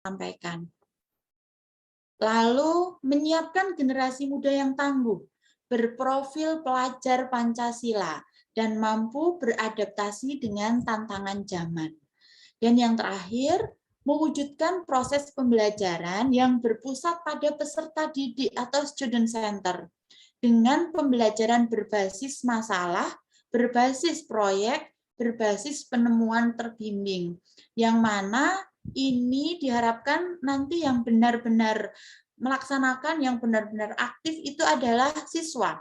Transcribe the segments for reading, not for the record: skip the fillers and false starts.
sampaikan. Lalu menyiapkan generasi muda yang tangguh, berprofil pelajar Pancasila, dan mampu beradaptasi dengan tantangan zaman. Dan yang terakhir, mewujudkan proses pembelajaran yang berpusat pada peserta didik atau student center, dengan pembelajaran berbasis masalah, berbasis proyek, berbasis penemuan terbimbing, yang mana ini diharapkan nanti yang benar-benar melaksanakan, yang benar-benar aktif itu adalah siswa.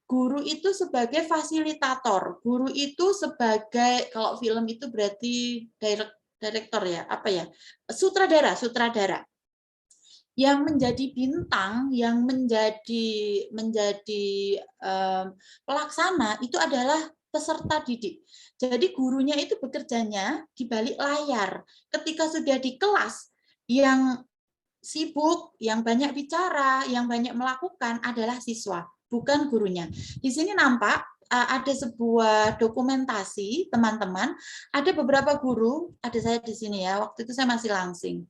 Guru itu sebagai fasilitator, guru itu sebagai, kalau film itu berarti direktor ya, apa ya, sutradara. Yang menjadi bintang, yang menjadi pelaksana itu adalah peserta didik. Jadi gurunya itu bekerjanya di balik layar. Ketika sudah di kelas, yang sibuk, yang banyak bicara, yang banyak melakukan adalah siswa, bukan gurunya. Di sini nampak ada sebuah dokumentasi, teman-teman. Ada beberapa guru, ada saya di sini ya, waktu itu saya masih langsing.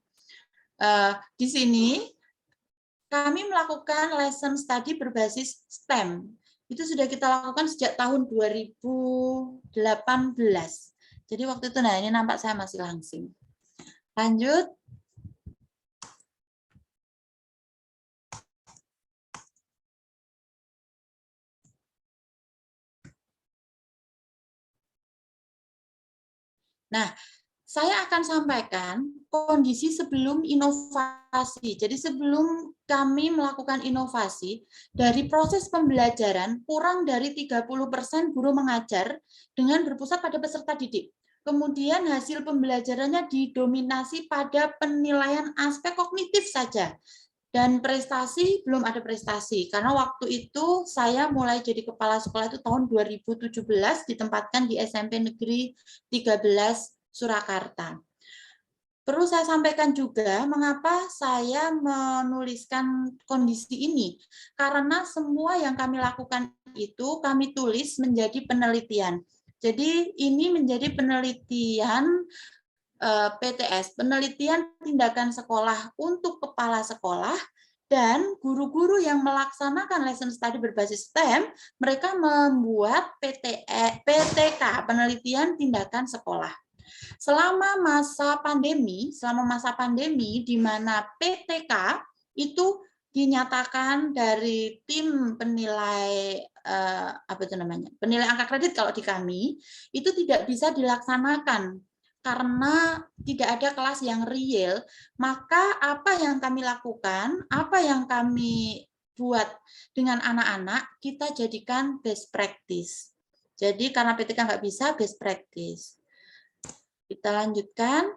Di sini kami melakukan lesson study berbasis STEM. Itu sudah kita lakukan sejak tahun 2018. Jadi waktu itu, nah ini nampak saya masih langsing. Lanjut. Nah, saya akan sampaikan kondisi sebelum inovasi. Jadi sebelum kami melakukan inovasi, dari proses pembelajaran kurang dari 30% guru mengajar dengan berpusat pada peserta didik. Kemudian hasil pembelajarannya didominasi pada penilaian aspek kognitif saja. Dan prestasi, belum ada prestasi. Karena waktu itu saya mulai jadi kepala sekolah itu tahun 2017, ditempatkan di SMP Negeri 13 Surakarta. Perlu saya sampaikan juga mengapa saya menuliskan kondisi ini. Karena semua yang kami lakukan itu kami tulis menjadi penelitian. Jadi ini menjadi penelitian PTS, penelitian tindakan sekolah untuk kepala sekolah, dan guru-guru yang melaksanakan lesson study berbasis STEM, mereka membuat PTK, penelitian tindakan sekolah. Selama masa pandemi di mana PTK itu dinyatakan dari tim penilai penilai angka kredit kalau di kami itu tidak bisa dilaksanakan karena tidak ada kelas yang real, maka apa yang kami lakukan, apa yang kami buat dengan anak-anak, kita jadikan best practice. Jadi karena PTK nggak bisa, best practice. Kita lanjutkan.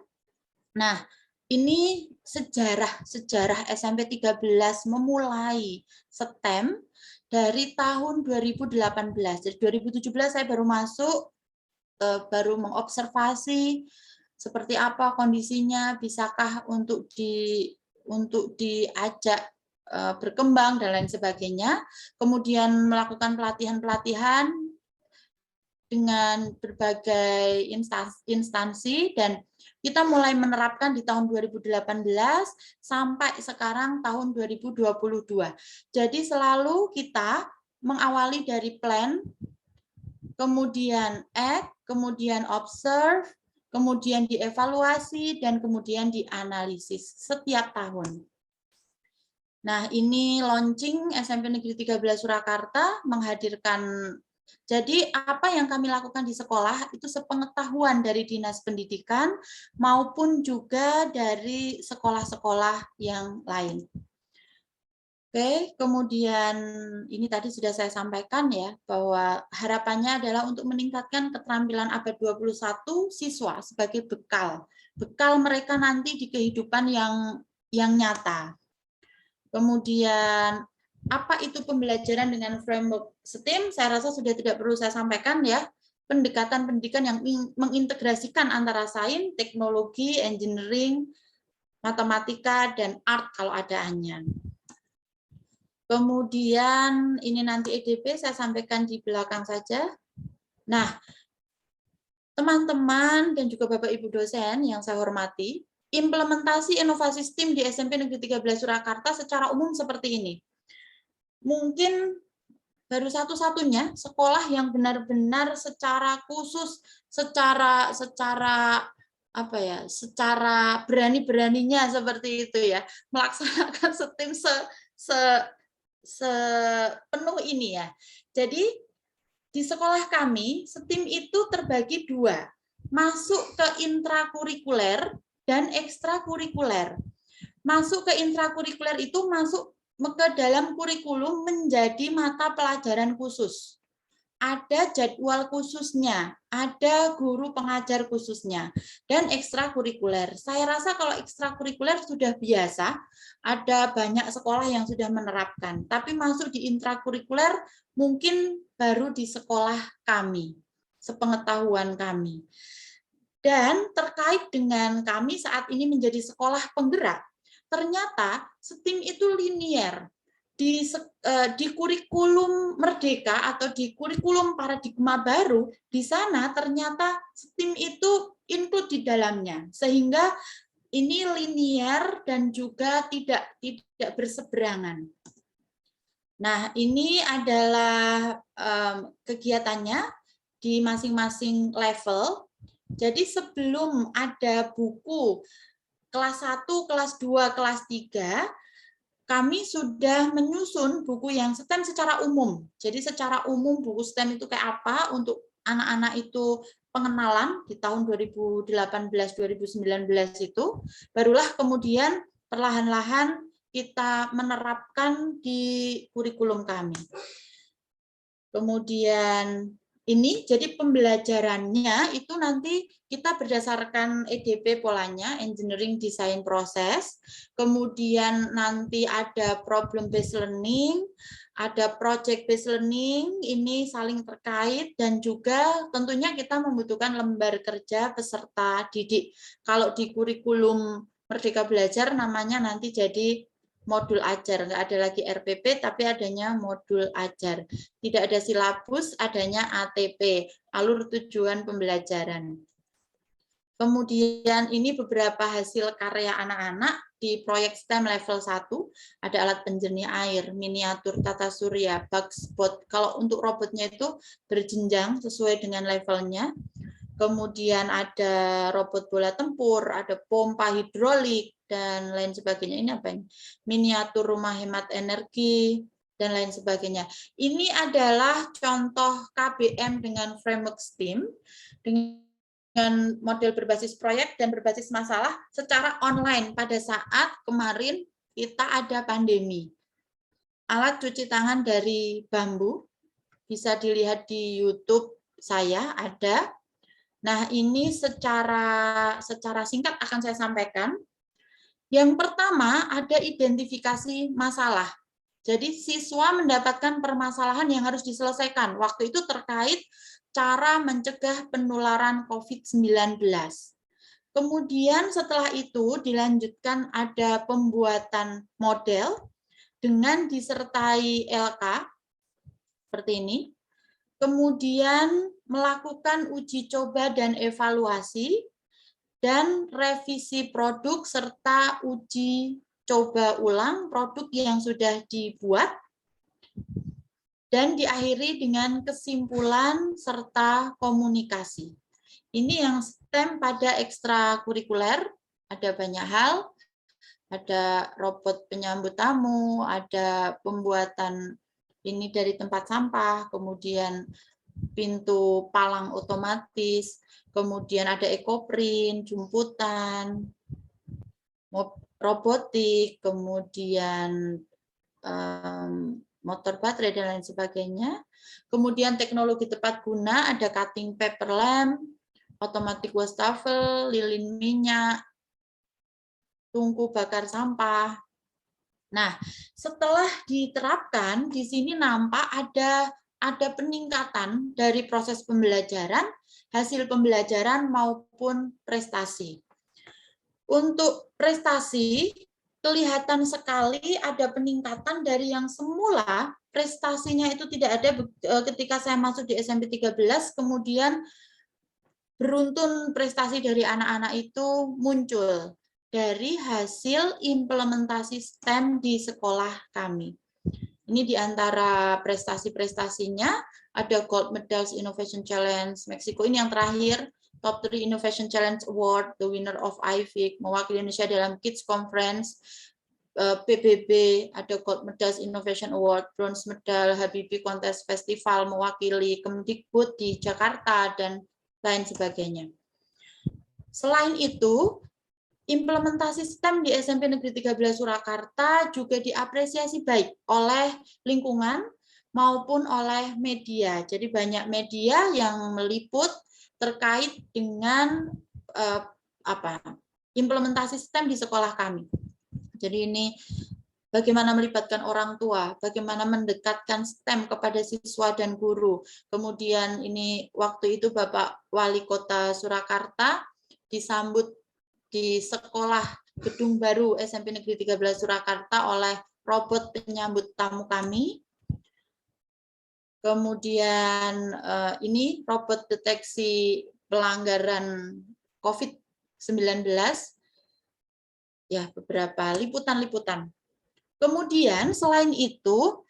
Nah, ini sejarah SMP 13 memulai STEM dari tahun 2018. Jadi 2017 saya baru masuk, baru mengobservasi seperti apa kondisinya, bisakah untuk diajak berkembang dan lain sebagainya. Kemudian melakukan pelatihan-pelatihan dengan berbagai instansi, dan kita mulai menerapkan di tahun 2018 sampai sekarang tahun 2022. Jadi selalu kita mengawali dari plan, kemudian act, kemudian observe, kemudian dievaluasi, dan kemudian dianalisis setiap tahun. Nah, ini launching SMP Negeri 13 Surakarta menghadirkan. Jadi apa yang kami lakukan di sekolah itu sepengetahuan dari Dinas Pendidikan maupun juga dari sekolah-sekolah yang lain. Oke, kemudian ini tadi sudah saya sampaikan ya, bahwa harapannya adalah untuk meningkatkan keterampilan abad 21 siswa sebagai bekal mereka nanti di kehidupan yang nyata. Kemudian apa itu pembelajaran dengan framework STEM? Saya rasa sudah tidak perlu saya sampaikan ya. Pendekatan pendidikan yang mengintegrasikan antara sains, teknologi, engineering, matematika, dan art kalau ada hanya. Kemudian ini nanti EDP saya sampaikan di belakang saja. Nah, teman-teman dan juga Bapak Ibu dosen yang saya hormati, implementasi inovasi STEAM di SMP Negeri 13 Surakarta secara umum seperti ini. Mungkin baru satu-satunya sekolah yang benar-benar secara khusus, secara berani-beraninya seperti itu ya, melaksanakan STEAM sepenuh ini ya. Jadi di sekolah kami STEAM itu terbagi dua, masuk ke intrakurikuler dan ekstrakurikuler. Masuk ke intrakurikuler itu masuk ke dalam kurikulum menjadi mata pelajaran khusus. Ada jadwal khususnya, ada guru pengajar khususnya, dan ekstrakurikuler. Saya rasa kalau ekstrakurikuler sudah biasa, ada banyak sekolah yang sudah menerapkan. Tapi masuk di intrakurikuler mungkin baru di sekolah kami, sepengetahuan kami. Dan terkait dengan kami saat ini menjadi sekolah penggerak, ternyata STEAM itu linier. Di kurikulum Merdeka atau di kurikulum paradigma baru, di sana ternyata STEAM itu include di dalamnya, sehingga ini linier dan juga tidak berseberangan. Nah, ini adalah kegiatannya di masing-masing level. Jadi sebelum ada buku kelas 1, kelas 2, kelas 3, kami sudah menyusun buku yang STEM secara umum. Jadi secara umum buku STEM itu kayak apa untuk anak-anak itu pengenalan di tahun 2018-2019 itu, barulah kemudian perlahan-lahan kita menerapkan di kurikulum kami. Kemudian ini jadi pembelajarannya itu nanti kita berdasarkan EDP polanya, Engineering Design Process, kemudian nanti ada Problem Based Learning, ada Project Based Learning, ini saling terkait, dan juga tentunya kita membutuhkan lembar kerja peserta didik. Kalau di kurikulum Merdeka Belajar namanya nanti jadi modul ajar, nggak ada lagi RPP, tapi adanya modul ajar. Tidak ada silabus, adanya ATP, alur tujuan pembelajaran. Kemudian ini beberapa hasil karya anak-anak di proyek STEM level 1, ada alat penjernih air, miniatur tata surya, bug spot. Kalau untuk robotnya itu berjenjang sesuai dengan levelnya. Kemudian ada robot bola tempur, ada pompa hidrolik, dan lain sebagainya. Ini apa ini? Miniatur rumah hemat energi, dan lain sebagainya. Ini adalah contoh KBM dengan framework STEAM, dengan model berbasis proyek dan berbasis masalah secara online pada saat kemarin kita ada pandemi. Alat cuci tangan dari bambu, bisa dilihat di YouTube saya ada. Nah, ini secara singkat akan saya sampaikan. Yang pertama, ada identifikasi masalah. Jadi, siswa mendapatkan permasalahan yang harus diselesaikan. Waktu itu terkait cara mencegah penularan COVID-19. Kemudian setelah itu dilanjutkan ada pembuatan model dengan disertai LK, seperti ini. Kemudian melakukan uji coba dan evaluasi, dan revisi produk serta uji coba ulang produk yang sudah dibuat, dan diakhiri dengan kesimpulan serta komunikasi. Ini yang STEM pada ekstrakurikuler, ada banyak hal, ada robot penyambut tamu, ada pembuatan ini dari tempat sampah, kemudian pintu palang otomatis, kemudian ada ekoprint, jumputan, robotik, kemudian motor baterai, dan lain sebagainya. Kemudian teknologi tepat guna, ada cutting paper lamp, automatic wastafel, lilin minyak, tungku bakar sampah. Nah, setelah diterapkan, di sini nampak ada peningkatan dari proses pembelajaran, hasil pembelajaran maupun prestasi. Untuk prestasi, kelihatan sekali ada peningkatan dari yang semula prestasinya itu tidak ada ketika saya masuk di SMP 13, kemudian beruntun prestasi dari anak-anak itu muncul. dari hasil implementasi STEM di sekolah kami. Ini di antara prestasi-prestasinya, ada Gold Medals Innovation Challenge Meksiko, ini yang terakhir, Top 3 Innovation Challenge Award, the winner of IVIC, mewakili Indonesia dalam Kids Conference, PBB, ada Gold Medals Innovation Award, Bronze Medal, Habibie Contest Festival, mewakili Kemdikbud di Jakarta, dan lain sebagainya. Selain itu, implementasi STEM di SMP Negeri 13 Surakarta juga diapresiasi baik oleh lingkungan maupun oleh media. Jadi banyak media yang meliput terkait dengan implementasi STEM di sekolah kami. Jadi ini bagaimana melibatkan orang tua, bagaimana mendekatkan STEM kepada siswa dan guru. Kemudian ini waktu itu Bapak Wali Kota Surakarta disambut di sekolah gedung baru SMP Negeri 13 Surakarta oleh robot penyambut tamu kami. Kemudian ini robot deteksi pelanggaran COVID-19. Ya, beberapa liputan-liputan. Kemudian selain itu,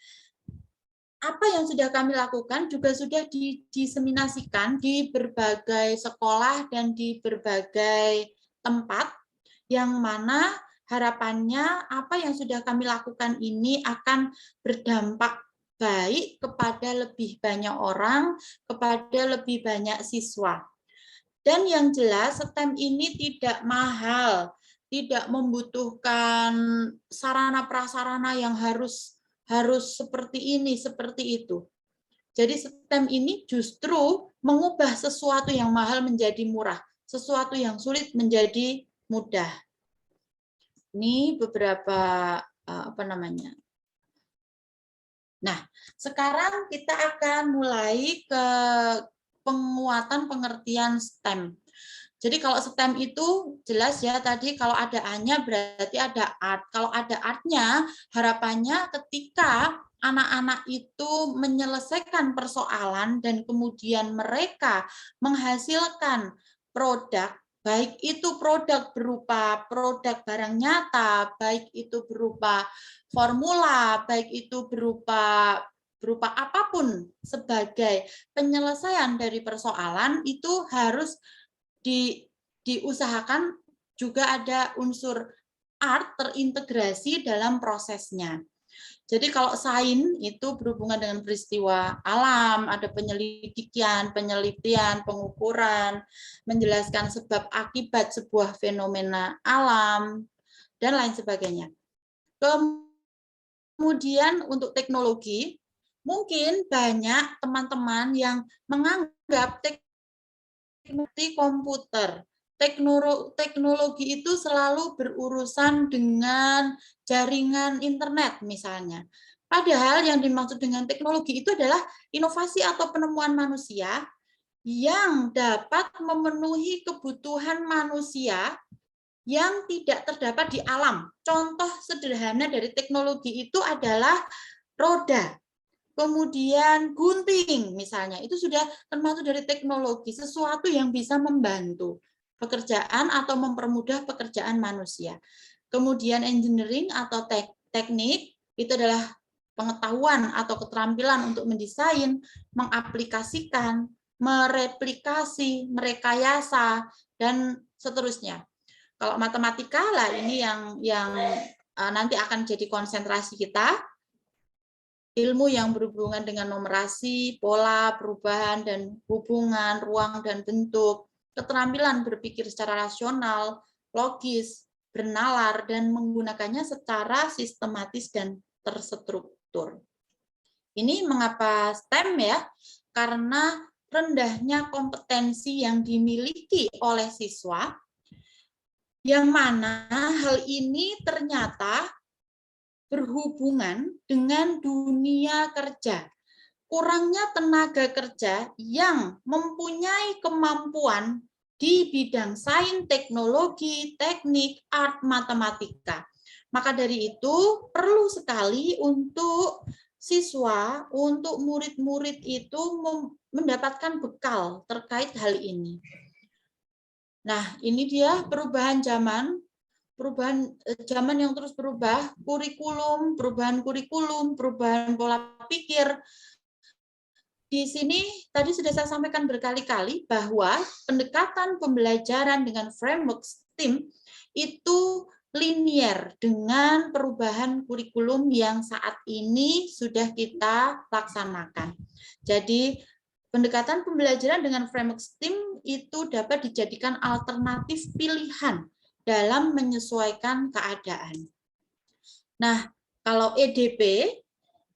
apa yang sudah kami lakukan juga sudah diseminasikan di berbagai sekolah dan di berbagai tempat, yang mana harapannya apa yang sudah kami lakukan ini akan berdampak baik kepada lebih banyak orang, kepada lebih banyak siswa. Dan yang jelas STEM ini tidak mahal, tidak membutuhkan sarana prasarana yang harus seperti ini, seperti itu. Jadi STEM ini justru mengubah sesuatu yang mahal menjadi murah, sesuatu yang sulit menjadi mudah. Ini beberapa Nah, sekarang kita akan mulai ke penguatan pengertian STEM. Jadi kalau STEM itu jelas ya tadi, kalau ada A-nya berarti ada art. Kalau ada art-nya, harapannya ketika anak-anak itu menyelesaikan persoalan dan kemudian mereka menghasilkan produk, baik itu produk berupa produk barang nyata, baik itu berupa formula, baik itu berupa apapun sebagai penyelesaian dari persoalan, itu harus diusahakan juga ada unsur art terintegrasi dalam prosesnya. Jadi kalau sains itu berhubungan dengan peristiwa alam, ada penelitian, pengukuran, menjelaskan sebab akibat sebuah fenomena alam, dan lain sebagainya. Kemudian untuk teknologi, mungkin banyak teman-teman yang menganggap teknologi komputer. Teknologi itu selalu berurusan dengan jaringan internet misalnya. Padahal yang dimaksud dengan teknologi itu adalah inovasi atau penemuan manusia yang dapat memenuhi kebutuhan manusia yang tidak terdapat di alam. Contoh sederhana dari teknologi itu adalah roda. Kemudian gunting misalnya, itu sudah termasuk dari teknologi, sesuatu yang bisa membantu pekerjaan atau mempermudah pekerjaan manusia. Kemudian engineering atau teknik, itu adalah pengetahuan atau keterampilan untuk mendesain, mengaplikasikan, mereplikasi, merekayasa, dan seterusnya. Kalau matematika lah ini yang nanti akan jadi konsentrasi kita, ilmu yang berhubungan dengan numerasi, pola, perubahan, dan hubungan, ruang, dan bentuk, keterampilan berpikir secara rasional, logis, bernalar, dan menggunakannya secara sistematis dan terstruktur. Ini mengapa STEM ya? Karena rendahnya kompetensi yang dimiliki oleh siswa, yang mana hal ini ternyata berhubungan dengan dunia kerja. Kurangnya tenaga kerja yang mempunyai kemampuan di bidang sains, teknologi, teknik, art, matematika. Maka dari itu perlu sekali untuk siswa, untuk murid-murid itu mendapatkan bekal terkait hal ini. Nah, ini dia perubahan zaman. zaman yang terus berubah, perubahan kurikulum, perubahan pola pikir. Di sini tadi sudah saya sampaikan berkali-kali bahwa pendekatan pembelajaran dengan framework STEAM itu linier dengan perubahan kurikulum yang saat ini sudah kita laksanakan. Jadi pendekatan pembelajaran dengan framework STEAM itu dapat dijadikan alternatif pilihan dalam menyesuaikan keadaan. Nah, kalau EDP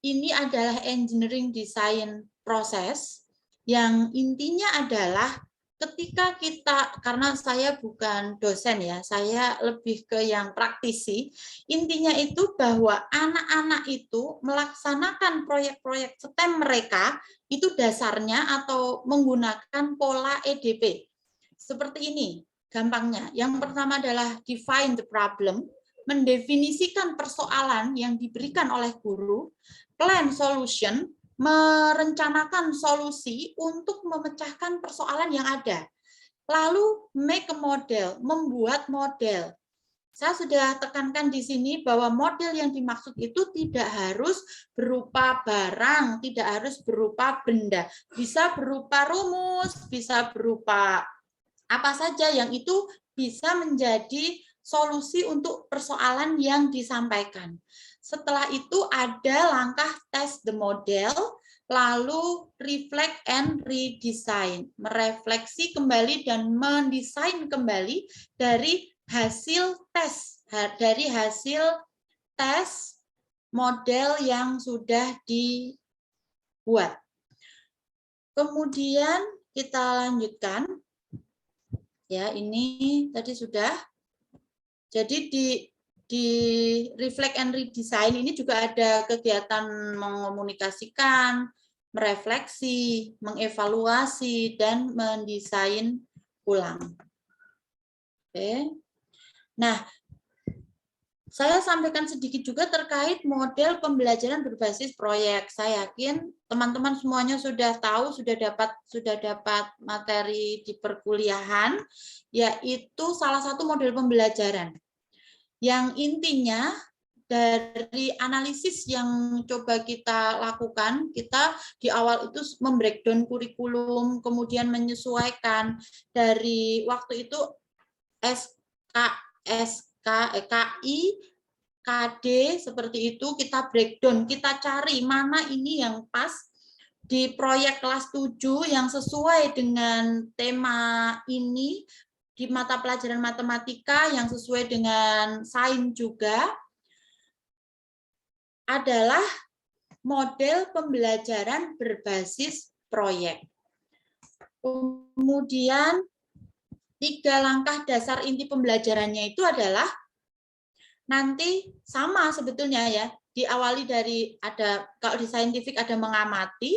ini adalah engineering design proses yang intinya adalah ketika kita, karena saya bukan dosen ya, saya lebih ke yang praktisi, intinya itu bahwa anak-anak itu melaksanakan proyek-proyek STEM mereka itu dasarnya atau menggunakan pola EDP. Seperti ini, gampangnya. Yang pertama adalah define the problem, mendefinisikan persoalan yang diberikan oleh guru, plan solution, merencanakan solusi untuk memecahkan persoalan yang ada. Lalu make a model, membuat model. Saya sudah tekankan di sini bahwa model yang dimaksud itu tidak harus berupa barang, tidak harus berupa benda. Bisa berupa rumus, bisa berupa apa saja yang itu bisa menjadi solusi untuk persoalan yang disampaikan. Setelah itu ada langkah test the model, lalu reflect and redesign, merefleksi kembali dan mendesain kembali dari hasil tes, dari hasil tes model yang sudah dibuat. Kemudian kita lanjutkan. Ya, ini tadi sudah. Jadi di reflect and redesign ini juga ada kegiatan mengomunikasikan, merefleksi, mengevaluasi, dan mendesain ulang. Oke. Nah, saya sampaikan sedikit juga terkait model pembelajaran berbasis proyek. Saya yakin teman-teman semuanya sudah tahu, sudah dapat materi di perkuliahan, yaitu salah satu model pembelajaran. Yang intinya dari analisis yang coba kita lakukan, kita di awal itu membreakdown kurikulum, kemudian menyesuaikan dari waktu itu KI, KD, seperti itu kita breakdown, kita cari mana ini yang pas di proyek kelas 7 yang sesuai dengan tema ini, di mata pelajaran matematika yang sesuai dengan sains juga, adalah model pembelajaran berbasis proyek. Kemudian 3 langkah dasar inti pembelajarannya itu adalah nanti sama sebetulnya ya, diawali dari ada, kalau di saintifik ada mengamati,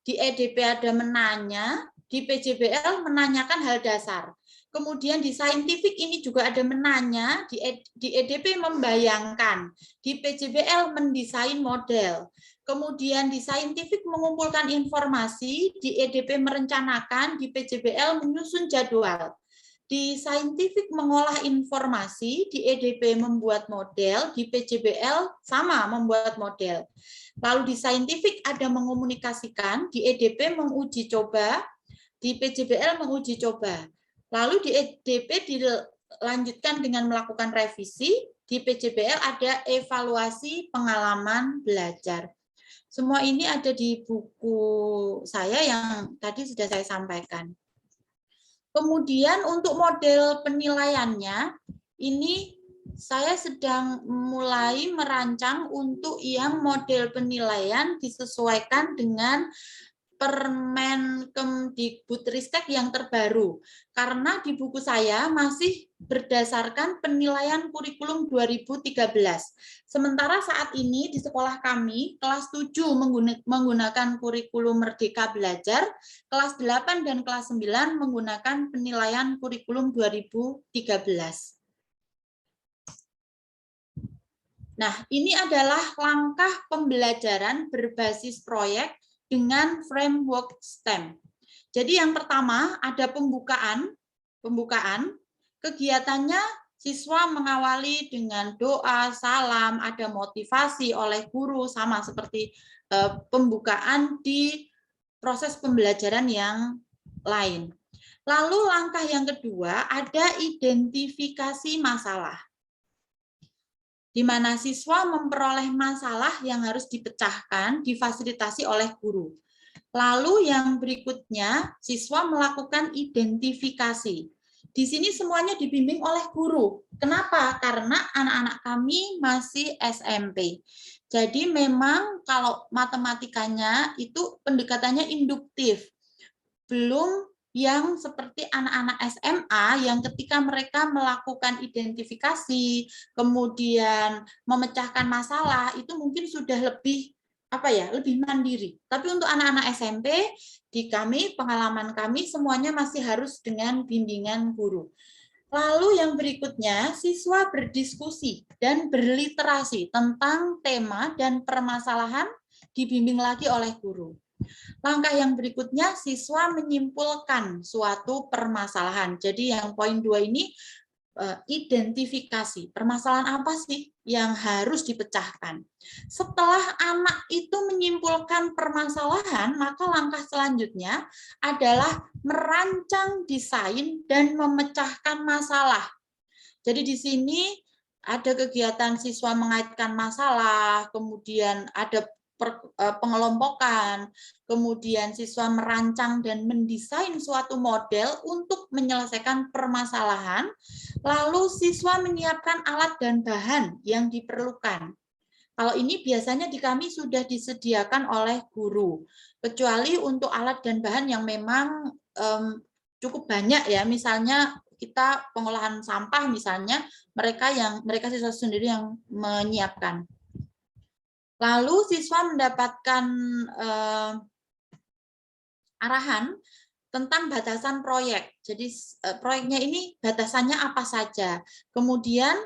di EDP ada menanya, di PJBL menanyakan hal dasar. Kemudian di saintifik ini juga ada menanya, di EDP membayangkan, di PJBL mendesain model. Kemudian di saintifik mengumpulkan informasi, di EDP merencanakan, di PJBL menyusun jadwal. Di saintifik mengolah informasi, di EDP membuat model, di PJBL sama membuat model. Lalu di saintifik ada mengomunikasikan, di EDP menguji coba, di PJBL menguji coba. Lalu di EDP dilanjutkan dengan melakukan revisi, di PJBL ada evaluasi pengalaman belajar. Semua ini ada di buku saya yang tadi sudah saya sampaikan. Kemudian untuk model penilaiannya, ini saya sedang mulai merancang untuk yang model penilaian disesuaikan dengan Permenkemdikbudristek yang terbaru. Karena di buku saya masih berdasarkan penilaian kurikulum 2013. Sementara saat ini di sekolah kami, kelas 7 menggunakan kurikulum Merdeka Belajar, kelas 8 dan kelas 9 menggunakan penilaian kurikulum 2013. Nah, ini adalah langkah pembelajaran berbasis proyek dengan framework STEM. Jadi yang pertama ada pembukaan, kegiatannya siswa mengawali dengan doa, salam, ada motivasi oleh guru, sama seperti pembukaan di proses pembelajaran yang lain. Lalu langkah yang kedua, ada identifikasi masalah, di mana siswa memperoleh masalah yang harus dipecahkan, difasilitasi oleh guru. Lalu yang berikutnya, siswa melakukan identifikasi. Di sini semuanya dibimbing oleh guru. Kenapa? Karena anak-anak kami masih SMP. Jadi memang kalau matematikanya itu pendekatannya induktif. Belum yang seperti anak-anak SMA yang ketika mereka melakukan identifikasi, kemudian memecahkan masalah, itu mungkin sudah lebih lebih mandiri. Tapi untuk anak-anak SMP, di kami, pengalaman kami, semuanya masih harus dengan bimbingan guru. Lalu yang berikutnya, siswa berdiskusi dan berliterasi tentang tema dan permasalahan dibimbing lagi oleh guru. Langkah yang berikutnya, siswa menyimpulkan suatu permasalahan. Jadi yang poin 2 ini, identifikasi. Permasalahan apa sih yang harus dipecahkan? Setelah anak itu menyimpulkan permasalahan, maka langkah selanjutnya adalah merancang desain dan memecahkan masalah. Jadi di sini ada kegiatan siswa mengaitkan masalah, kemudian ada pengelompokan, kemudian siswa merancang dan mendesain suatu model untuk menyelesaikan permasalahan, lalu siswa menyiapkan alat dan bahan yang diperlukan. Kalau ini biasanya di kami sudah disediakan oleh guru, kecuali untuk alat dan bahan yang memang cukup banyak ya, misalnya kita pengolahan sampah misalnya, mereka siswa sendiri yang menyiapkan. Lalu siswa mendapatkan arahan tentang batasan proyek. Jadi proyeknya ini batasannya apa saja. Kemudian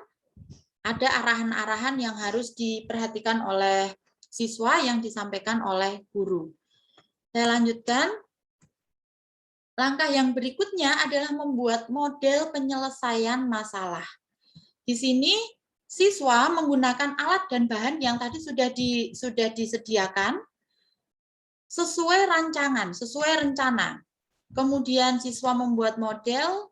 ada arahan-arahan yang harus diperhatikan oleh siswa yang disampaikan oleh guru. Saya lanjutkan. Langkah yang berikutnya adalah membuat model penyelesaian masalah. Di sini siswa menggunakan alat dan bahan yang tadi sudah disediakan sesuai rancangan, sesuai rencana. Kemudian siswa membuat model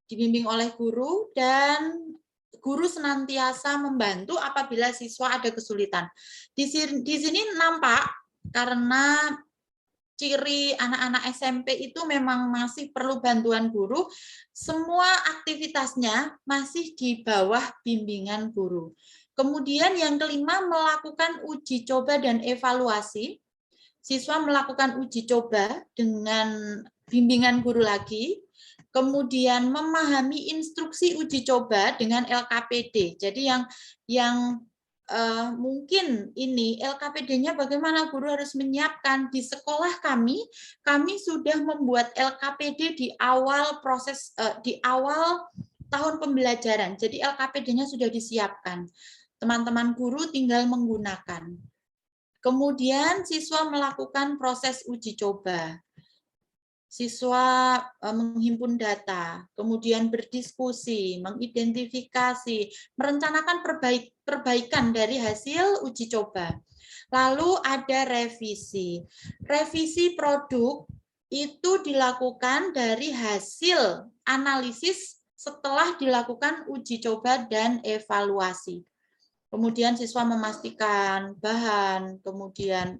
dibimbing oleh guru dan guru senantiasa membantu apabila siswa ada kesulitan. Di sini nampak karena ciri anak-anak SMP itu memang masih perlu bantuan guru, semua aktivitasnya masih di bawah bimbingan guru. Kemudian yang kelima, melakukan uji coba dan evaluasi. Siswa melakukan uji coba dengan bimbingan guru lagi, kemudian memahami instruksi uji coba dengan LKPD. Jadi yang mungkin ini LKPD-nya bagaimana guru harus menyiapkan. Di sekolah kami sudah membuat LKPD di awal proses di awal tahun pembelajaran. Jadi LKPD-nya sudah disiapkan. Teman-teman guru tinggal menggunakan. Kemudian siswa melakukan proses uji coba. Siswa menghimpun data, kemudian berdiskusi, mengidentifikasi, merencanakan perbaikan dari hasil uji coba. Lalu ada revisi. Revisi produk itu dilakukan dari hasil analisis setelah dilakukan uji coba dan evaluasi. Kemudian siswa memastikan bahan, kemudian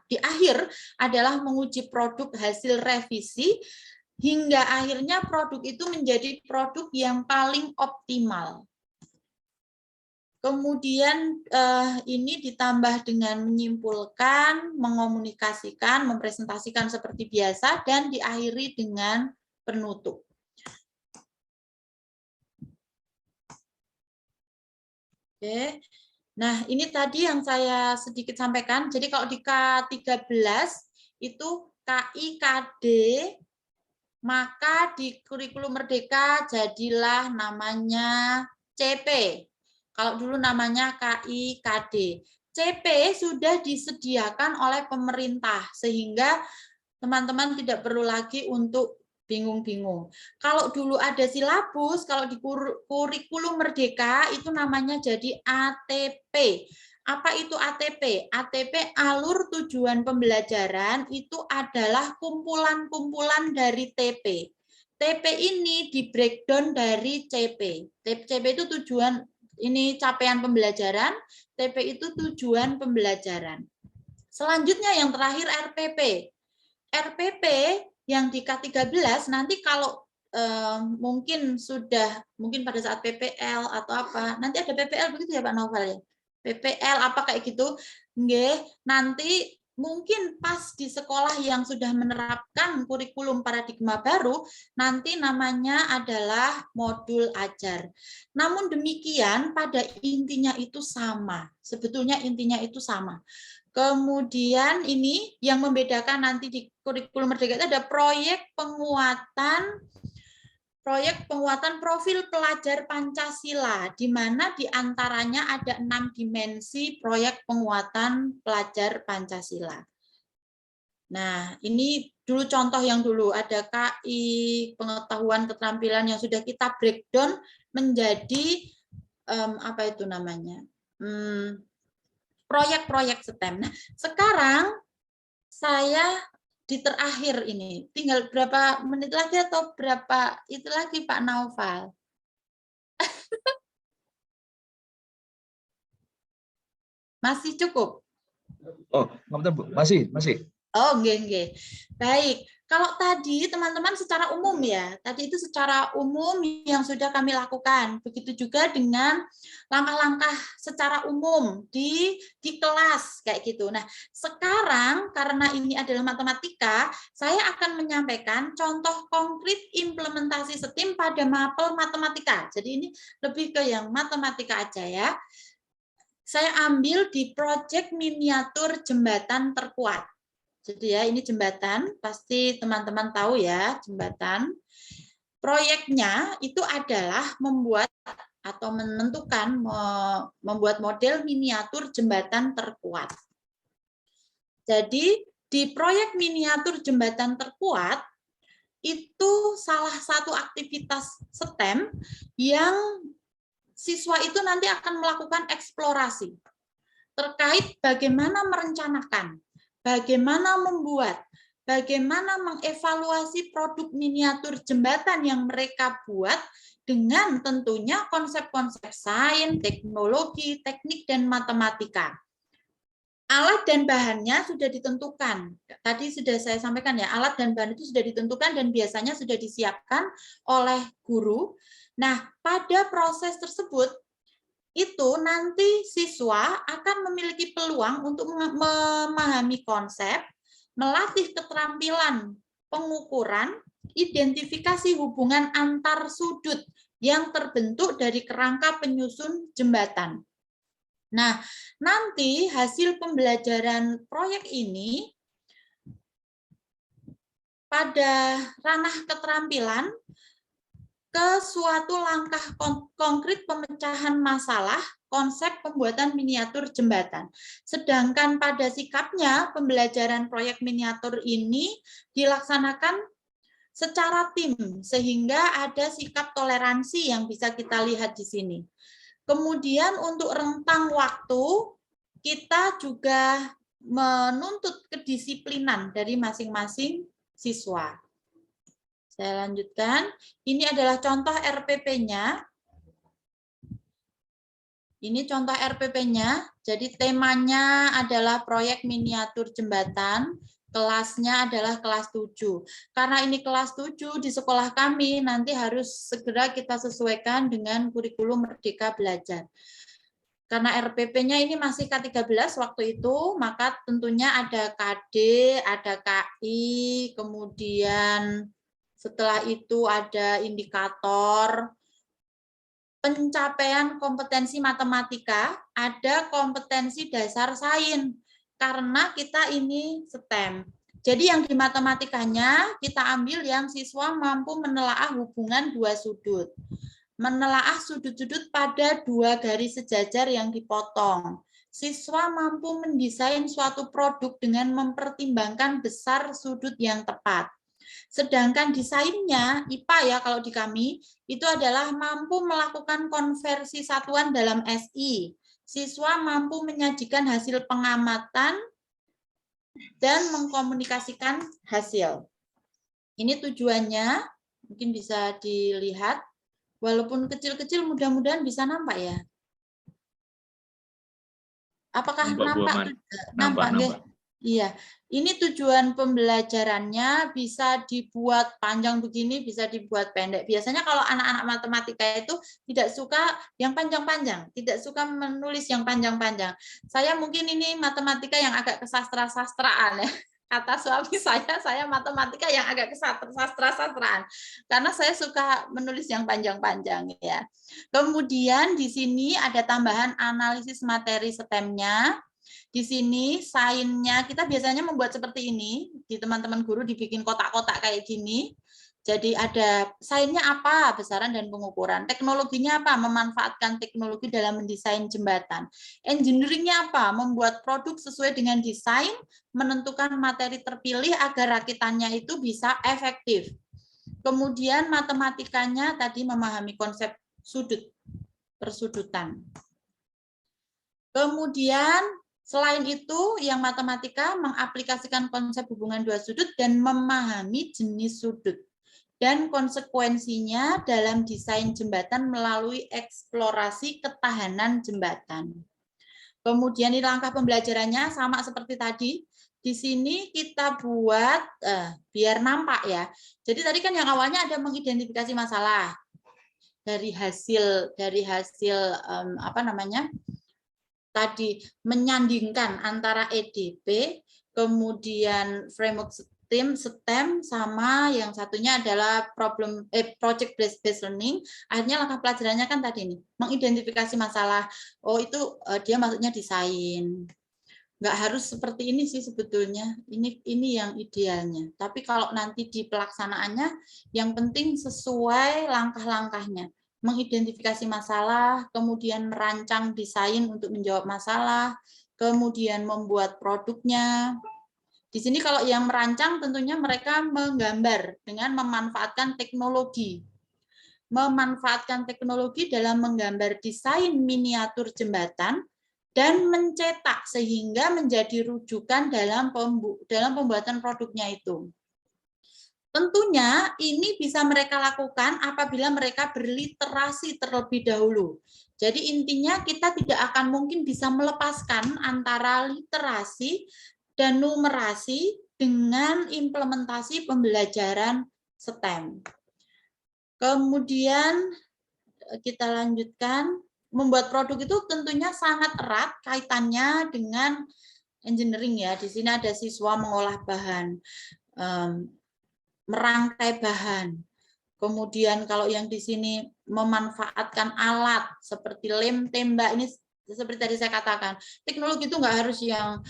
di akhir adalah menguji produk hasil revisi hingga akhirnya produk itu menjadi produk yang paling optimal. Kemudian ini ditambah dengan menyimpulkan, mengomunikasikan, mempresentasikan seperti biasa, dan diakhiri dengan penutup. Oke. Nah, ini tadi yang saya sedikit sampaikan. Jadi kalau di K13 itu KIKD, maka di kurikulum Merdeka jadilah namanya CP. Kalau dulu namanya KIKD. CP sudah disediakan oleh pemerintah, sehingga teman-teman tidak perlu lagi untuk bingung-bingung. Kalau dulu ada silabus, kalau di kurikulum Merdeka itu namanya jadi ATP. Apa itu ATP? ATP alur tujuan pembelajaran itu adalah kumpulan-kumpulan dari TP. TP ini di breakdown dari CP. CP itu tujuan, ini capaian pembelajaran, TP itu tujuan pembelajaran. Selanjutnya yang terakhir RPP. RPP yang di K13 nanti kalau mungkin pada saat PPL atau apa, nanti ada PPL begitu ya Pak Novel ya? PPL apa kayak gitu, nggih, nanti mungkin pas di sekolah yang sudah menerapkan kurikulum paradigma baru, nanti namanya adalah modul ajar. Namun demikian pada intinya itu sama, sebetulnya intinya itu sama. Kemudian ini yang membedakan nanti di kurikulum Merdeka itu ada proyek penguatan profil pelajar Pancasila, di mana diantaranya ada 6 dimensi proyek penguatan pelajar Pancasila. Nah, ini dulu contoh yang dulu ada KI, pengetahuan keterampilan yang sudah kita breakdown menjadi apa itu namanya? Proyek-proyek STEM. Nah, sekarang saya di terakhir ini, tinggal berapa menit lagi atau berapa itu lagi Pak Naufal? Masih cukup? Oh, Bu. Masih. Oh, nggih. Baik. Kalau tadi teman-teman secara umum ya, tadi itu secara umum yang sudah kami lakukan. Begitu juga dengan langkah-langkah secara umum di kelas kayak gitu. Nah, sekarang karena ini adalah matematika, saya akan menyampaikan contoh konkret implementasi STEM pada mapel matematika. Jadi ini lebih ke yang matematika aja ya. Saya ambil di proyek miniatur jembatan terkuat. Jadi ya, ini jembatan, pasti teman-teman tahu ya, jembatan. Proyeknya itu adalah membuat atau menentukan membuat model miniatur jembatan terkuat. Jadi di proyek miniatur jembatan terkuat itu salah satu aktivitas STEM yang siswa itu nanti akan melakukan eksplorasi terkait bagaimana merencanakan, bagaimana membuat, bagaimana mengevaluasi produk miniatur jembatan yang mereka buat dengan tentunya konsep-konsep sains, teknologi, teknik, dan matematika. Alat dan bahannya sudah ditentukan. Tadi sudah saya sampaikan ya, alat dan bahan itu sudah ditentukan dan biasanya sudah disiapkan oleh guru. Nah, pada proses tersebut, itu nanti siswa akan memiliki peluang untuk memahami konsep, melatih keterampilan pengukuran, identifikasi hubungan antar sudut yang terbentuk dari kerangka penyusun jembatan. Nah, nanti hasil pembelajaran proyek ini pada ranah keterampilan ke suatu langkah konkret pemecahan masalah konsep pembuatan miniatur jembatan. Sedangkan pada sikapnya pembelajaran proyek miniatur ini dilaksanakan secara tim sehingga ada sikap toleransi yang bisa kita lihat di sini. Kemudian untuk rentang waktu kita juga menuntut kedisiplinan dari masing-masing siswa. Saya lanjutkan. Ini adalah contoh RPP-nya. Ini contoh RPP-nya. Jadi temanya adalah proyek miniatur jembatan. Kelasnya adalah kelas 7. Karena ini kelas 7 di sekolah kami, nanti harus segera kita sesuaikan dengan kurikulum Merdeka Belajar. Karena RPP-nya ini masih K13 waktu itu, maka tentunya ada KD, ada KI, kemudian setelah itu ada indikator pencapaian kompetensi matematika, ada kompetensi dasar sains, karena kita ini STEM. Jadi yang di matematikanya kita ambil yang siswa mampu menelaah hubungan dua sudut. Menelaah sudut-sudut pada dua garis sejajar yang dipotong. Siswa mampu mendesain suatu produk dengan mempertimbangkan besar sudut yang tepat. Sedangkan desainnya, IPA ya kalau di kami, itu adalah mampu melakukan konversi satuan dalam SI. Siswa mampu menyajikan hasil pengamatan dan mengkomunikasikan hasil. Ini tujuannya, mungkin bisa dilihat. Walaupun kecil-kecil, mudah-mudahan bisa nampak ya. Apakah nampak? Nampak, nggih? Iya, ini tujuan pembelajarannya bisa dibuat panjang begini, bisa dibuat pendek. Biasanya kalau anak-anak matematika itu tidak suka yang panjang-panjang, tidak suka menulis yang panjang-panjang. Saya mungkin ini matematika yang agak kesastra-sastraan ya. Kata suami saya matematika yang agak kesastra-sastraan. Karena saya suka menulis yang panjang-panjang ya. Kemudian di sini ada tambahan analisis materi STEM-nya. Di sini sainnya kita biasanya membuat seperti ini, di teman-teman guru dibikin kotak-kotak kayak gini. Jadi ada sainnya apa, besaran dan pengukuran. Teknologinya apa, memanfaatkan teknologi dalam mendesain jembatan. Engineeringnya apa, membuat produk sesuai dengan desain, menentukan materi terpilih agar rakitannya itu bisa efektif. Kemudian matematikanya tadi memahami konsep sudut, persudutan. Kemudian selain itu, yang matematika mengaplikasikan konsep hubungan dua sudut dan memahami jenis sudut dan konsekuensinya dalam desain jembatan melalui eksplorasi ketahanan jembatan. Kemudian ini langkah pembelajarannya sama seperti tadi. Di sini kita buat biar nampak ya. Jadi tadi kan yang awalnya ada mengidentifikasi masalah dari hasil apa namanya? Tadi menyandingkan antara EDP, kemudian framework STEM sama yang satunya adalah project based learning. Akhirnya langkah pelajarannya kan tadi nih, mengidentifikasi masalah. Oh itu dia maksudnya desain. Nggak harus seperti ini sih sebetulnya. Ini yang idealnya. Tapi kalau nanti di pelaksanaannya, yang penting sesuai langkah-langkahnya. Mengidentifikasi masalah, kemudian merancang desain untuk menjawab masalah, kemudian membuat produknya. Di sini kalau yang merancang tentunya mereka menggambar dengan memanfaatkan teknologi. Memanfaatkan teknologi dalam menggambar desain miniatur jembatan dan mencetak sehingga menjadi rujukan dalam pembuatan produknya itu. Tentunya ini bisa mereka lakukan apabila mereka berliterasi terlebih dahulu. Jadi intinya kita tidak akan mungkin bisa melepaskan antara literasi dan numerasi dengan implementasi pembelajaran STEM. Kemudian kita lanjutkan, membuat produk itu tentunya sangat erat kaitannya dengan engineering ya. Di sini ada siswa mengolah bahan, merangkai bahan. Kemudian kalau yang di sini memanfaatkan alat seperti lem tembak, ini seperti tadi saya katakan, teknologi itu nggak harus yang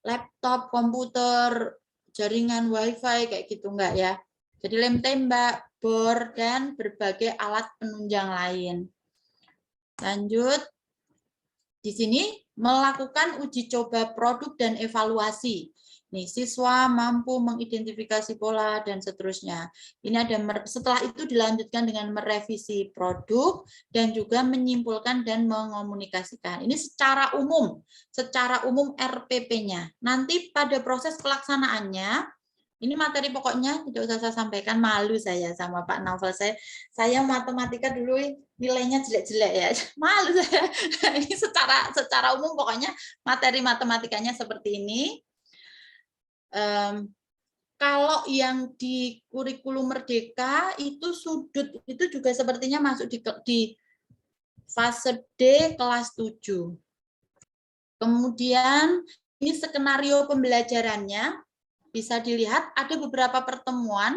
laptop, komputer, jaringan wifi kayak gitu nggak ya. Jadi lem tembak, bor, dan berbagai alat penunjang lain. Lanjut, di sini melakukan uji coba produk dan evaluasi. Nih, siswa mampu mengidentifikasi pola dan seterusnya. Ini ada setelah itu dilanjutkan dengan merevisi produk dan juga menyimpulkan dan mengomunikasikan. Ini secara umum RPP-nya. Nanti pada proses pelaksanaannya, ini materi pokoknya tidak usah saya sampaikan, malu saya sama Pak Naufal. Saya matematika dulu nilainya jelek-jelek ya, malu saya. Ini secara umum pokoknya materi matematikanya seperti ini. Kalau yang di kurikulum Merdeka itu sudut itu juga sepertinya masuk di fase D kelas 7. Kemudian ini skenario pembelajarannya. Bisa dilihat ada beberapa pertemuan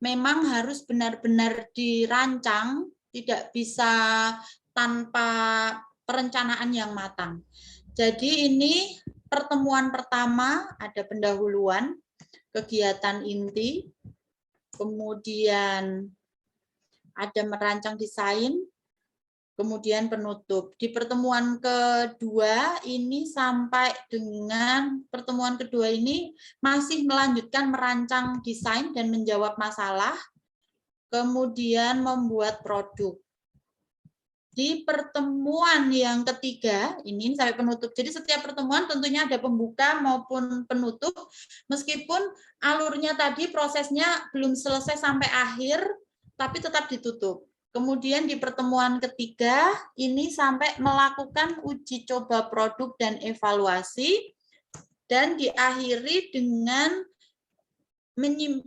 memang harus benar-benar dirancang, tidak bisa tanpa perencanaan yang matang. Jadi ini pertemuan pertama ada pendahuluan, kegiatan inti, kemudian ada merancang desain, kemudian penutup. Di pertemuan kedua ini sampai dengan pertemuan kedua ini masih melanjutkan merancang desain dan menjawab masalah, kemudian membuat produk. Di pertemuan yang ketiga, ini sampai penutup. Jadi setiap pertemuan tentunya ada pembuka maupun penutup, meskipun alurnya tadi prosesnya belum selesai sampai akhir, tapi tetap ditutup. Kemudian di pertemuan ketiga, ini sampai melakukan uji coba produk dan evaluasi, dan diakhiri dengan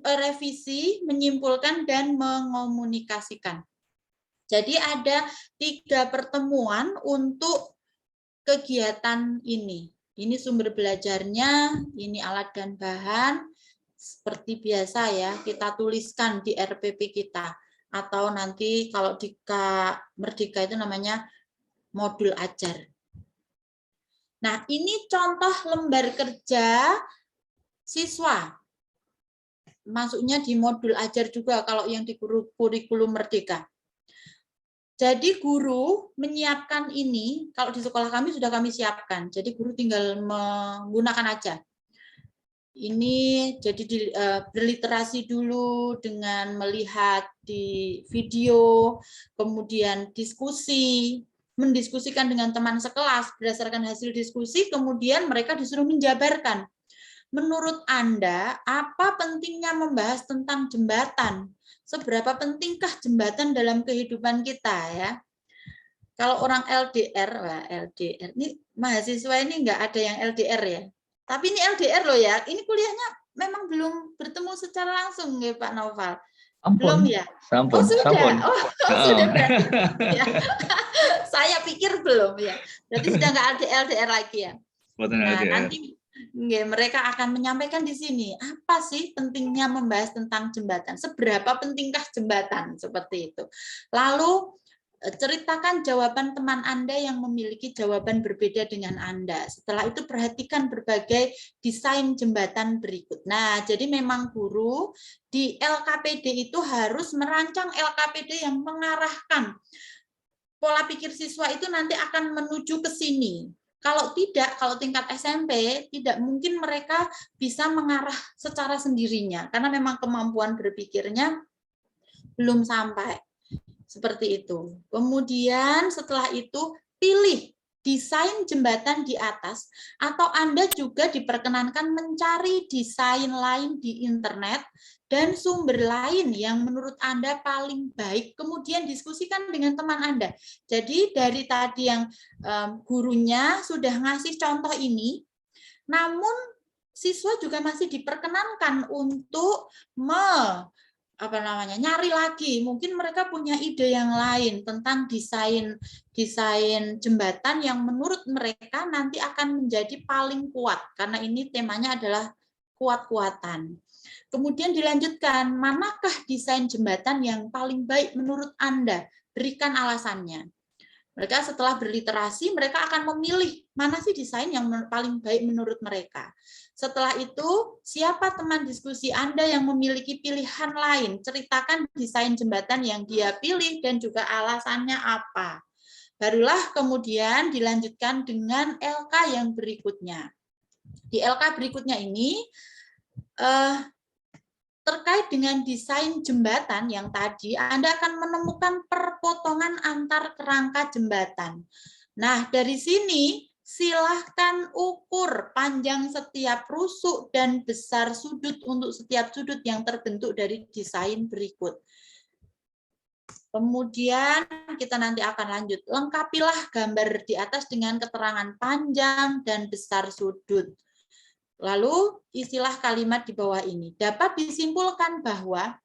revisi, menyimpulkan, dan mengomunikasikan. Jadi ada 3 pertemuan untuk kegiatan ini. Ini sumber belajarnya, ini alat dan bahan. Seperti biasa ya, kita tuliskan di RPP kita. Atau nanti kalau di Merdeka itu namanya modul ajar. Nah, ini contoh lembar kerja siswa. Masuknya di modul ajar juga kalau yang di kurikulum Merdeka. Jadi guru menyiapkan ini, kalau di sekolah kami sudah kami siapkan, jadi guru tinggal menggunakan aja. Ini jadi berliterasi dulu dengan melihat di video, kemudian diskusi, mendiskusikan dengan teman sekelas, berdasarkan hasil diskusi, kemudian mereka disuruh menjabarkan. Menurut Anda, apa pentingnya membahas tentang jembatan? Seberapa pentingkah jembatan dalam kehidupan kita ya? Kalau orang LDR, LDR ini mahasiswa ini nggak ada yang LDR ya. Tapi ini LDR loh ya. Ini kuliahnya memang belum bertemu secara langsung ya Pak Noval. Belum ya? Sampun, Oh sudah. sampun. Oh sudah berarti. Ya. Saya pikir belum ya. Berarti sudah nggak LDR lagi ya. Nah, nanti mereka akan menyampaikan di sini apa sih pentingnya membahas tentang jembatan, seberapa pentingkah jembatan seperti itu. Lalu ceritakan jawaban teman Anda yang memiliki jawaban berbeda dengan Anda. Setelah itu perhatikan berbagai desain jembatan berikut. Nah, jadi memang guru di LKPD itu harus merancang LKPD yang mengarahkan pola pikir siswa itu nanti akan menuju ke sini. Kalau tidak, kalau tingkat SMP, tidak mungkin mereka bisa mengarah secara sendirinya, karena memang kemampuan berpikirnya belum sampai. Seperti itu. Kemudian setelah itu, pilih desain jembatan di atas, atau Anda juga diperkenankan mencari desain lain di internet, dan sumber lain yang menurut Anda paling baik, kemudian diskusikan dengan teman Anda. Jadi dari tadi yang gurunya sudah ngasih contoh ini, namun siswa juga masih diperkenankan untuk nyari lagi. Mungkin mereka punya ide yang lain tentang desain jembatan yang menurut mereka nanti akan menjadi paling kuat, karena ini temanya adalah kuat-kuatan. Kemudian dilanjutkan, manakah desain jembatan yang paling baik menurut Anda? Berikan alasannya. Mereka setelah berliterasi, mereka akan memilih mana sih desain yang paling baik menurut mereka. Setelah itu, siapa teman diskusi Anda yang memiliki pilihan lain? Ceritakan desain jembatan yang dia pilih dan juga alasannya apa. Barulah kemudian dilanjutkan dengan LK yang berikutnya. Di LK berikutnya ini, terkait dengan desain jembatan yang tadi, Anda akan menemukan perpotongan antar kerangka jembatan. Nah, dari sini silahkan ukur panjang setiap rusuk dan besar sudut untuk setiap sudut yang terbentuk dari desain berikut. Kemudian kita nanti akan lanjut. Lengkapilah gambar di atas dengan keterangan panjang dan besar sudut. Lalu istilah kalimat di bawah ini. Dapat disimpulkan bahwa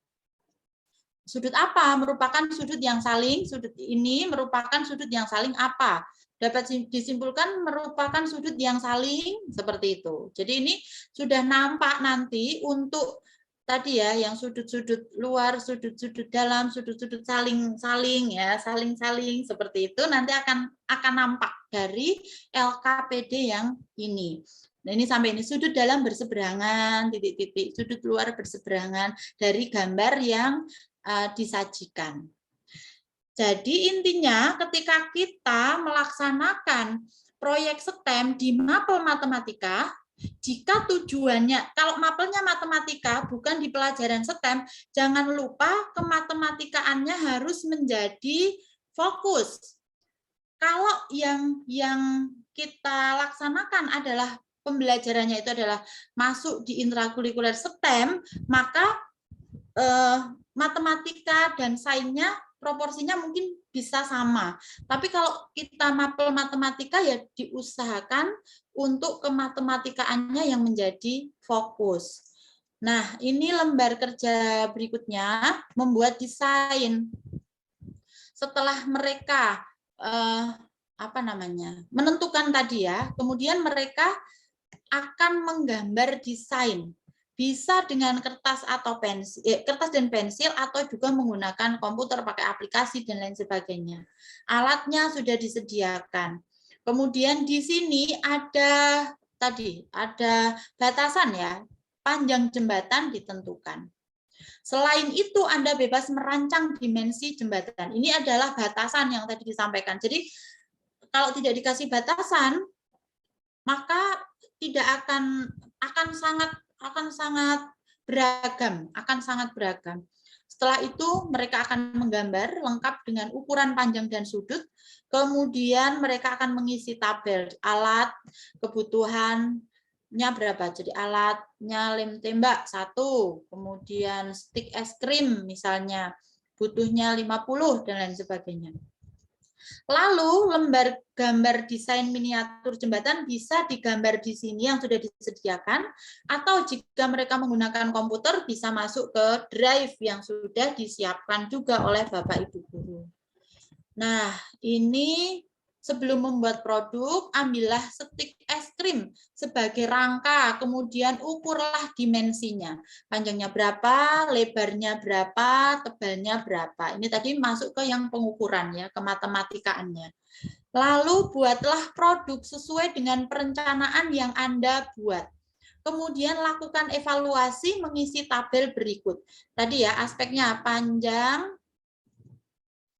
sudut apa merupakan sudut yang saling, sudut ini merupakan sudut yang saling apa. Dapat disimpulkan merupakan sudut yang saling seperti itu. Jadi ini sudah nampak nanti untuk tadi ya, yang sudut-sudut luar, sudut-sudut dalam, sudut-sudut saling-saling ya, saling-saling seperti itu nanti akan nampak dari LKPD yang ini. Nah, ini sampai ini sudut dalam berseberangan, titik-titik, sudut luar berseberangan dari gambar yang disajikan. Jadi intinya ketika kita melaksanakan proyek STEM di mapel matematika, jika tujuannya, kalau mapelnya matematika bukan di pelajaran STEM, jangan lupa kematematikaannya harus menjadi fokus. Kalau yang kita laksanakan adalah pembelajarannya itu adalah masuk di intrakurikuler STEM, maka matematika dan sainsnya proporsinya mungkin bisa sama. Tapi kalau kita mapel matematika ya diusahakan untuk kematematikaannya yang menjadi fokus. Nah, ini lembar kerja berikutnya, membuat desain. Setelah mereka menentukan tadi ya, kemudian mereka akan menggambar desain. Bisa dengan kertas atau pensil, kertas dan pensil, atau juga menggunakan komputer pakai aplikasi dan lain sebagainya. Alatnya sudah disediakan. Kemudian di sini ada batasan ya, panjang jembatan ditentukan. Selain itu Anda bebas merancang dimensi jembatan. Ini adalah batasan yang tadi disampaikan. Jadi kalau tidak dikasih batasan, maka tidak akan sangat beragam. Setelah itu mereka akan menggambar lengkap dengan ukuran panjang dan sudut. Kemudian mereka akan mengisi tabel alat, kebutuhannya berapa. Jadi alatnya lem tembak 1, kemudian stik es krim misalnya butuhnya 50 dan lain sebagainya. Lalu lembar gambar desain miniatur jembatan bisa digambar di sini yang sudah disediakan, atau jika mereka menggunakan komputer bisa masuk ke drive yang sudah disiapkan juga oleh Bapak Ibu guru. Nah, ini sebelum membuat produk, ambillah stik es krim sebagai rangka, kemudian ukurlah dimensinya. Panjangnya berapa, lebarnya berapa, tebalnya berapa. Ini tadi masuk ke yang pengukuran ya, ke matematikaannya. Lalu buatlah produk sesuai dengan perencanaan yang Anda buat. Kemudian lakukan evaluasi mengisi tabel berikut. Tadi ya aspeknya panjang,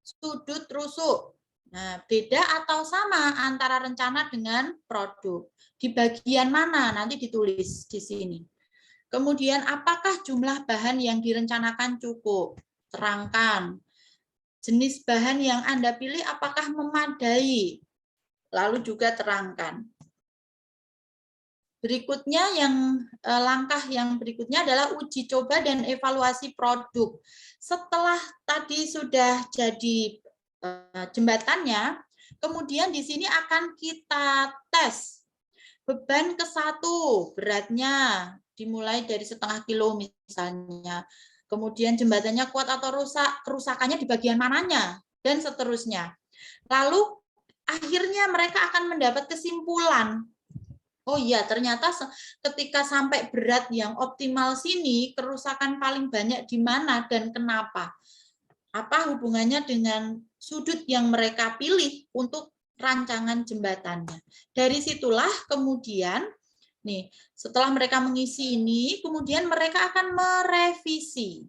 sudut, rusuk. Nah, beda atau sama antara rencana dengan produk? Di bagian mana? Nanti ditulis di sini. Kemudian, apakah jumlah bahan yang direncanakan cukup? Terangkan. Jenis bahan yang Anda pilih apakah memadai? Lalu juga terangkan. Berikutnya langkah yang berikutnya adalah uji coba dan evaluasi produk. Setelah tadi sudah jadi jembatannya, kemudian di sini akan kita tes beban ke 1, beratnya dimulai dari 0,5 kilo misalnya. Kemudian jembatannya kuat atau rusak, kerusakannya di bagian mananya, dan seterusnya. Lalu akhirnya mereka akan mendapat kesimpulan. Oh iya, ternyata ketika sampai berat yang optimal sini, kerusakan paling banyak di mana dan kenapa? Apa hubungannya dengan sudut yang mereka pilih untuk rancangan jembatannya. Dari situlah kemudian, nih, setelah mereka mengisi ini, kemudian mereka akan merevisi.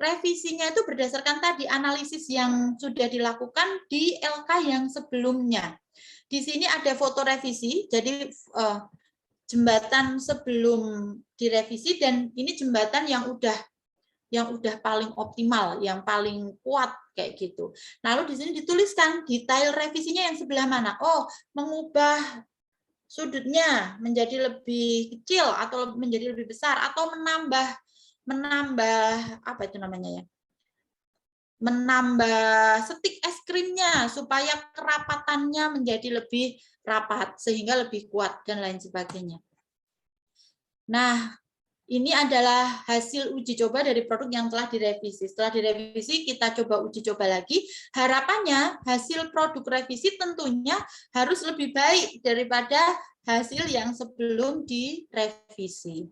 Revisinya itu berdasarkan tadi analisis yang sudah dilakukan di LK yang sebelumnya. Di sini ada foto revisi, jadi jembatan sebelum direvisi, dan ini jembatan yang udah paling optimal, yang paling kuat kayak gitu. Lalu di sini dituliskan detail revisinya yang sebelah mana. Oh, mengubah sudutnya menjadi lebih kecil atau menjadi lebih besar, atau menambah apa itu namanya ya? Menambah stik es krimnya supaya kerapatannya menjadi lebih rapat sehingga lebih kuat dan lain sebagainya. Nah, ini adalah hasil uji coba dari produk yang telah direvisi. Setelah direvisi, kita coba uji coba lagi. Harapannya hasil produk revisi tentunya harus lebih baik daripada hasil yang sebelum direvisi.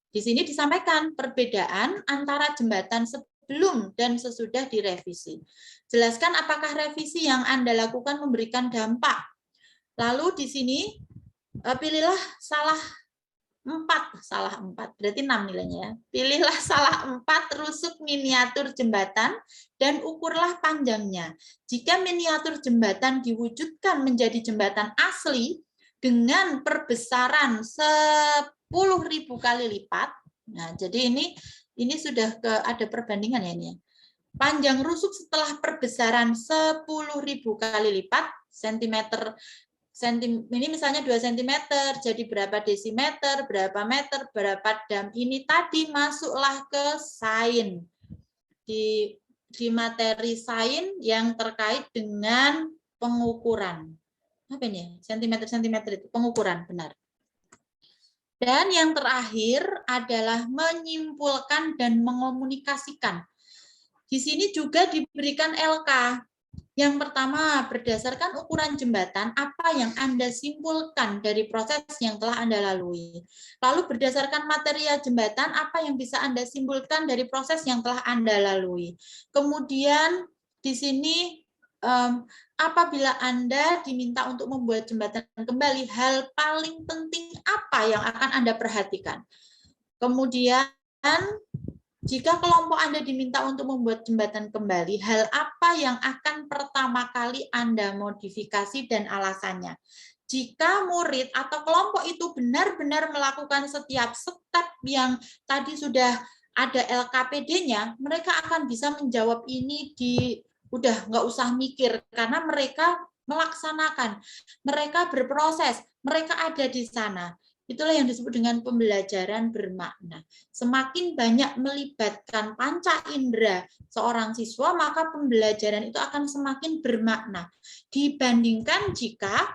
Di sini disampaikan perbedaan antara jembatan sebelum dan sesudah direvisi. Jelaskan apakah revisi yang Anda lakukan memberikan dampak. Lalu di sini pilihlah salah salah 4, berarti 6 nilainya ya. Pilihlah salah 4 rusuk miniatur jembatan dan ukurlah panjangnya. Jika miniatur jembatan diwujudkan menjadi jembatan asli dengan perbesaran 10.000 kali lipat. Nah, jadi ini sudah ada perbandingan ya ini. Panjang rusuk setelah perbesaran 10.000 kali lipat, ini misalnya 2 cm, jadi berapa desimeter, berapa meter, berapa dam. Ini tadi masuklah ke sain. Di materi sain yang terkait dengan pengukuran. Apa ini? Sentimeter itu pengukuran, benar. Dan yang terakhir adalah menyimpulkan dan mengomunikasikan. Di sini juga diberikan LK. Yang pertama, berdasarkan ukuran jembatan, apa yang Anda simpulkan dari proses yang telah Anda lalui. Lalu berdasarkan material jembatan, apa yang bisa Anda simpulkan dari proses yang telah Anda lalui. Kemudian di sini, apabila Anda diminta untuk membuat jembatan kembali, hal paling penting apa yang akan Anda perhatikan. Kemudian, jika kelompok Anda diminta untuk membuat jembatan kembali, hal apa yang akan pertama kali Anda modifikasi dan alasannya? Jika murid atau kelompok itu benar-benar melakukan setiap step yang tadi sudah ada LKPD-nya, mereka akan bisa menjawab ini udah nggak usah mikir, karena mereka melaksanakan, mereka berproses, mereka ada di sana. Itulah yang disebut dengan pembelajaran bermakna. Semakin banyak melibatkan panca indera seorang siswa, maka pembelajaran itu akan semakin bermakna. Dibandingkan jika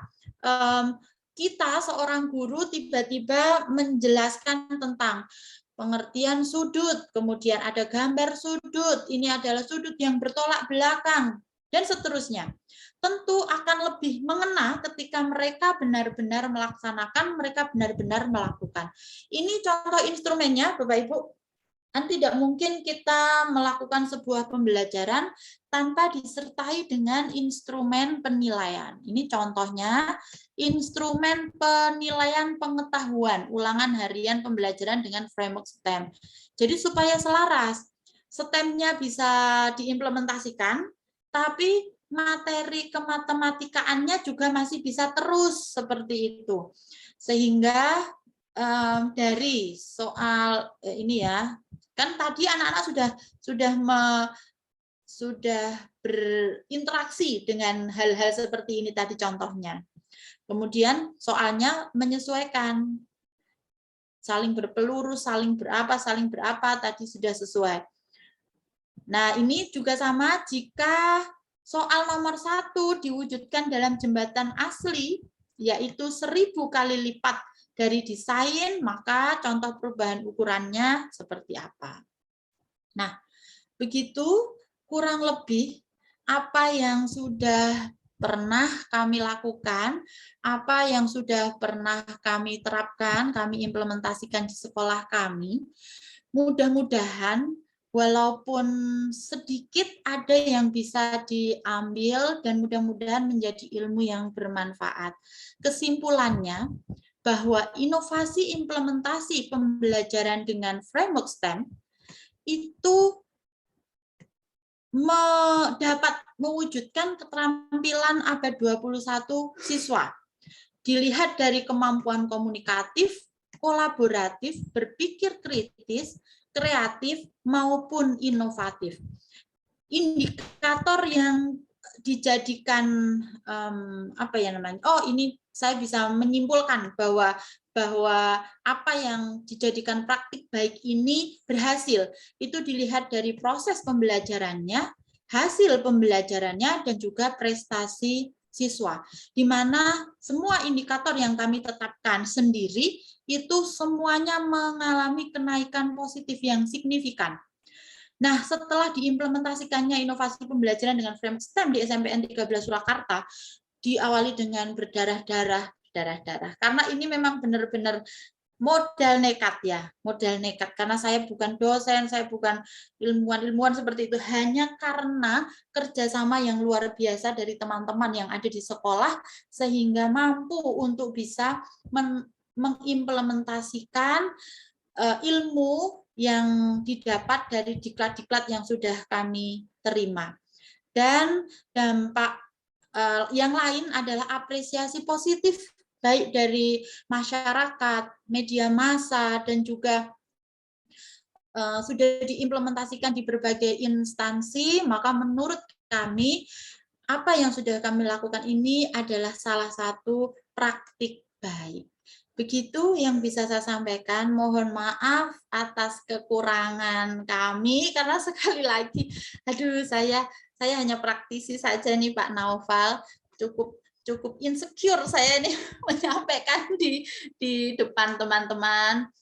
kita seorang guru tiba-tiba menjelaskan tentang pengertian sudut, kemudian ada gambar sudut, ini adalah sudut yang bertolak belakang, dan seterusnya. Tentu akan lebih mengena ketika mereka benar-benar melaksanakan, mereka benar-benar melakukan. Ini contoh instrumennya, Bapak Ibu. Kan tidak mungkin kita melakukan sebuah pembelajaran tanpa disertai dengan instrumen penilaian. Ini contohnya instrumen penilaian pengetahuan, ulangan harian pembelajaran dengan framework STEM. Jadi supaya selaras, STEM-nya bisa diimplementasikan, tapi materi kemmatematikaannya juga masih bisa terus seperti itu. Sehingga dari soal ini ya, kan tadi anak-anak sudah berinteraksi dengan hal-hal seperti ini tadi contohnya. Kemudian soalnya menyesuaikan, saling berpeluru, saling berapa tadi sudah sesuai. Nah, ini juga sama jika soal nomor 1 diwujudkan dalam jembatan asli, yaitu 1000 kali lipat dari desain, maka contoh perubahan ukurannya seperti apa. Nah, begitu kurang lebih apa yang sudah pernah kami lakukan, apa yang sudah pernah kami terapkan, kami implementasikan di sekolah kami. Mudah-mudahan walaupun sedikit ada yang bisa diambil dan mudah-mudahan menjadi ilmu yang bermanfaat. Kesimpulannya, bahwa inovasi implementasi pembelajaran dengan framework STEM itu dapat mewujudkan keterampilan abad 21 siswa. Dilihat dari kemampuan komunikatif, kolaboratif, berpikir kritis, kreatif, maupun inovatif. Indikator yang dijadikan apa ya namanya? Oh, ini saya bisa menyimpulkan bahwa apa yang dijadikan praktik baik ini berhasil. Itu dilihat dari proses pembelajarannya, hasil pembelajarannya, dan juga prestasi siswa. Di mana semua indikator yang kami tetapkan sendiri itu semuanya mengalami kenaikan positif yang signifikan. Nah, setelah diimplementasikannya inovasi pembelajaran dengan framework STEM di SMPN 13 Surakarta, diawali dengan berdarah-darah, karena ini memang benar-benar modal nekat ya, modal nekat, karena saya bukan dosen, saya bukan ilmuwan seperti itu, hanya karena kerjasama yang luar biasa dari teman-teman yang ada di sekolah, sehingga mampu untuk bisa mengimplementasikan ilmu yang didapat dari diklat-diklat yang sudah kami terima. Dan dampak yang lain adalah apresiasi positif baik dari masyarakat, media massa, dan juga sudah diimplementasikan di berbagai instansi. Maka menurut kami, apa yang sudah kami lakukan ini adalah salah satu praktik baik. Begitu yang bisa saya sampaikan. Mohon maaf atas kekurangan kami, karena sekali lagi, aduh, saya hanya praktisi saja nih Pak Naufal, cukup insecure saya nih menyampaikan di depan teman-teman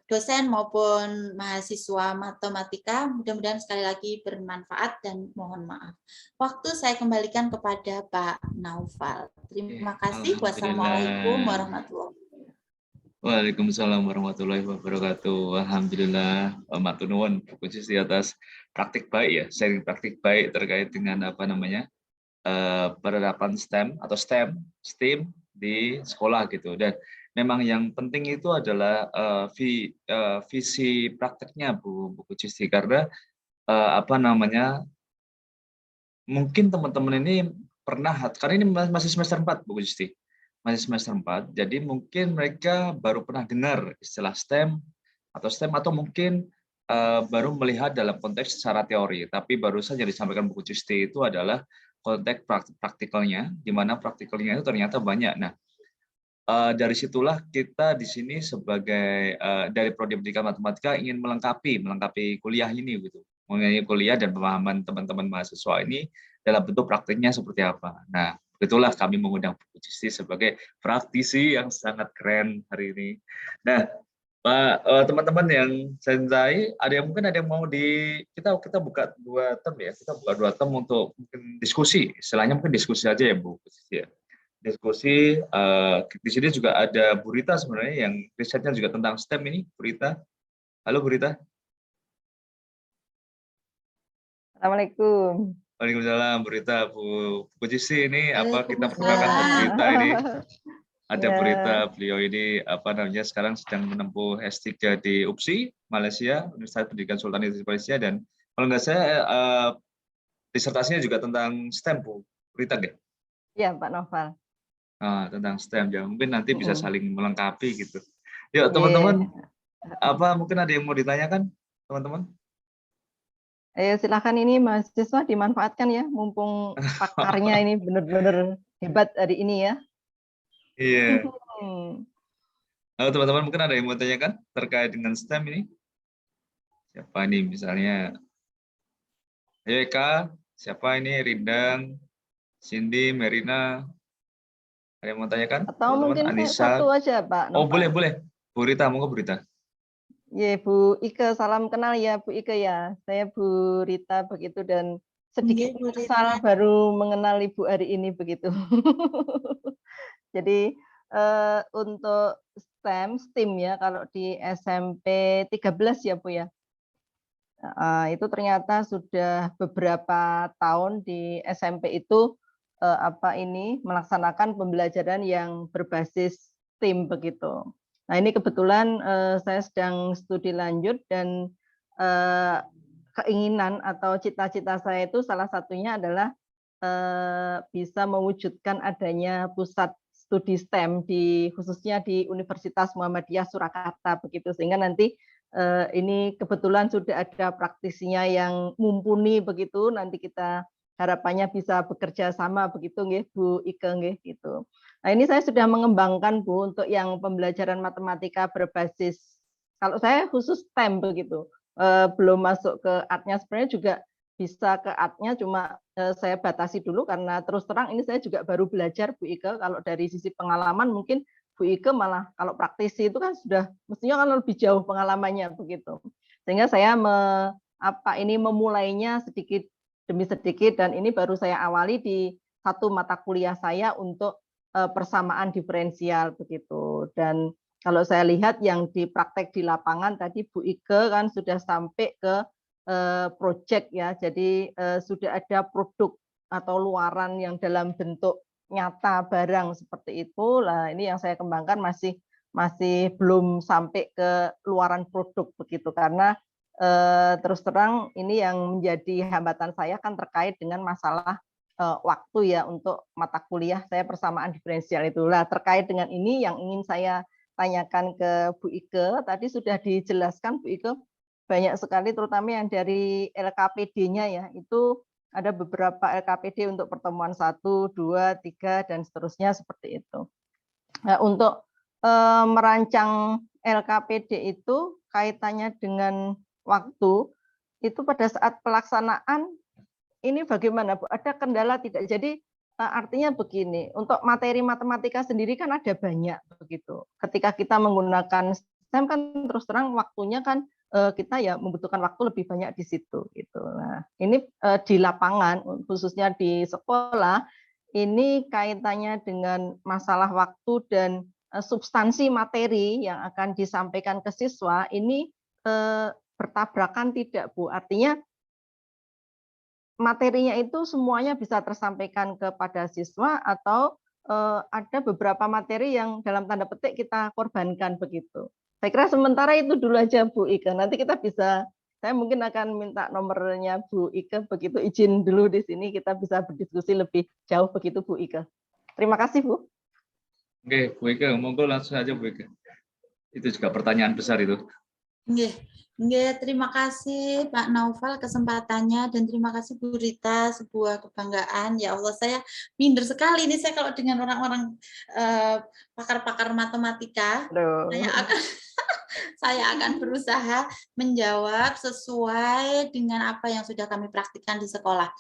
dosen maupun mahasiswa matematika. Mudah-mudahan sekali lagi bermanfaat dan mohon maaf. Waktu saya kembalikan kepada Pak Naufal. Terima kasih. Wassalamualaikum warahmatullahi wabarakatuh. Waalaikumsalam warahmatullahi wabarakatuh. Alhamdulillah, matur nuwun Bu Cisti atas praktik baik ya, sharing praktik baik terkait dengan penerapan STEM atau STEM di sekolah gitu. Dan memang yang penting itu adalah visi prakteknya Bu Cisti, karena mungkin teman-teman ini pernah, karena ini masih semester 4 Bu Cisti. Masih semester 4, jadi mungkin mereka baru pernah dengar istilah STEM atau mungkin baru melihat dalam konteks secara teori, tapi baru saja disampaikan Bu Cisti itu adalah konteks praktikalnya, di mana praktikalnya itu ternyata banyak. Nah, dari situlah kita di sini sebagai dari Prodi Pendidikan Matematika ingin melengkapi kuliah ini gitu, mengenai kuliah dan pemahaman teman-teman mahasiswa ini dalam bentuk praktiknya seperti apa. Nah, itulah kami mengundang Bu Cisti sebagai praktisi yang sangat keren hari ini. Nah, teman-teman yang saya cintai, mungkin ada yang mau kita buka 2 term ya, kita buka 2 term untuk mungkin diskusi, istilahnya mungkin diskusi aja ya Bu Cisti ya. Diskusi, di sini juga ada Bu Rita sebenarnya yang risetnya juga tentang STEM ini, Bu Rita. Halo Bu Rita. Assalamualaikum. Waalaikumsalam Bu Rita. Bu Cisti ini kita perkenalkan ke Bu Rita ini. Ada Bu Rita, beliau ini sekarang sedang menempuh S3 di UPSI, Malaysia, Universitas Pendidikan Sultan Idris Malaysia, dan kalau nggak saya disertasinya juga tentang STEM Bu Rita deh. Iya Pak Noval. Tentang STEM ya, mungkin nanti bisa saling melengkapi gitu. Yuk teman-teman, mungkin ada yang mau ditanyakan teman-teman? Ayo silakan, ini mahasiswa dimanfaatkan ya, mumpung pakarnya ini benar-benar hebat hari ini ya. Iya. Halo teman-teman, mungkin ada yang mau tanyakan terkait dengan STEM ini? Siapa nih misalnya? Ayo Eka, siapa ini? Rindang, Cindy, Merina. Ada yang mau tanyakan? Atau mungkin Anissa. satu aja Pak Noval. Oh boleh. Bu Rita, monggo Bu Rita. Ya Bu Ike, salam kenal ya Bu Ike ya. Saya Bu Rita begitu, dan sedikit menyesal baru mengenal Ibu hari ini begitu. Jadi untuk STEM ya, kalau di SMP 13 ya Bu ya. Itu ternyata sudah beberapa tahun di SMP itu melaksanakan pembelajaran yang berbasis STEM begitu. Nah, ini kebetulan saya sedang studi lanjut, dan keinginan atau cita-cita saya itu salah satunya adalah bisa mewujudkan adanya pusat studi STEM khususnya di Universitas Muhammadiyah Surakarta begitu, sehingga nanti ini kebetulan sudah ada praktisinya yang mumpuni begitu, nanti kita harapannya bisa bekerja sama begitu nggih Bu Ike nggih gitu. Nah, ini saya sudah mengembangkan Bu untuk yang pembelajaran matematika berbasis, kalau saya khusus STEM begitu. Belum masuk ke artnya, sebenarnya juga bisa ke artnya, cuma saya batasi dulu karena terus terang ini saya juga baru belajar Bu Ike. Kalau dari sisi pengalaman mungkin Bu Ike malah kalau praktisi itu kan sudah mestinya kan lebih jauh pengalamannya begitu. Sehingga saya memulainya sedikit demi sedikit, dan ini baru saya awali di satu mata kuliah saya untuk persamaan diferensial begitu. Dan kalau saya lihat yang dipraktek di lapangan tadi Bu Ike kan sudah sampai ke project ya. Jadi sudah ada produk atau luaran yang dalam bentuk nyata barang seperti itu. Nah, ini yang saya kembangkan masih masih belum sampai ke luaran produk begitu, karena terus terang ini yang menjadi hambatan saya kan terkait dengan masalah waktu ya untuk mata kuliah saya persamaan diferensial itu. Lah terkait dengan ini yang ingin saya tanyakan ke Bu Ike, tadi sudah dijelaskan Bu Ike banyak sekali terutama yang dari LKPD-nya ya, itu ada beberapa LKPD untuk pertemuan 1, 2, 3 dan seterusnya seperti itu. Nah, untuk merancang LKPD itu kaitannya dengan waktu, itu pada saat pelaksanaan ini bagaimana Bu? Ada kendala tidak? Jadi artinya begini, untuk materi matematika sendiri kan ada banyak begitu. Ketika kita menggunakan STEM kan terus terang waktunya kan kita ya membutuhkan waktu lebih banyak di situ gitu. Nah, ini di lapangan khususnya di sekolah ini kaitannya dengan masalah waktu dan substansi materi yang akan disampaikan ke siswa ini bertabrakan tidak Bu? Artinya materinya itu semuanya bisa tersampaikan kepada siswa atau ada beberapa materi yang dalam tanda petik kita korbankan begitu. Saya kira sementara itu dulu aja Bu Ike. Nanti kita bisa, saya mungkin akan minta nomornya Bu Ike, begitu izin dulu di sini kita bisa berdiskusi lebih jauh begitu Bu Ike. Terima kasih Bu. Oke, Bu Ike, monggo langsung aja Bu Ike. Itu juga pertanyaan besar itu. Terima kasih Pak Naufal kesempatannya dan terima kasih Bu Rita, sebuah kebanggaan. Ya Allah, saya minder sekali ini saya kalau dengan orang-orang pakar-pakar matematika. Saya akan berusaha menjawab sesuai dengan apa yang sudah kami praktikkan di sekolah.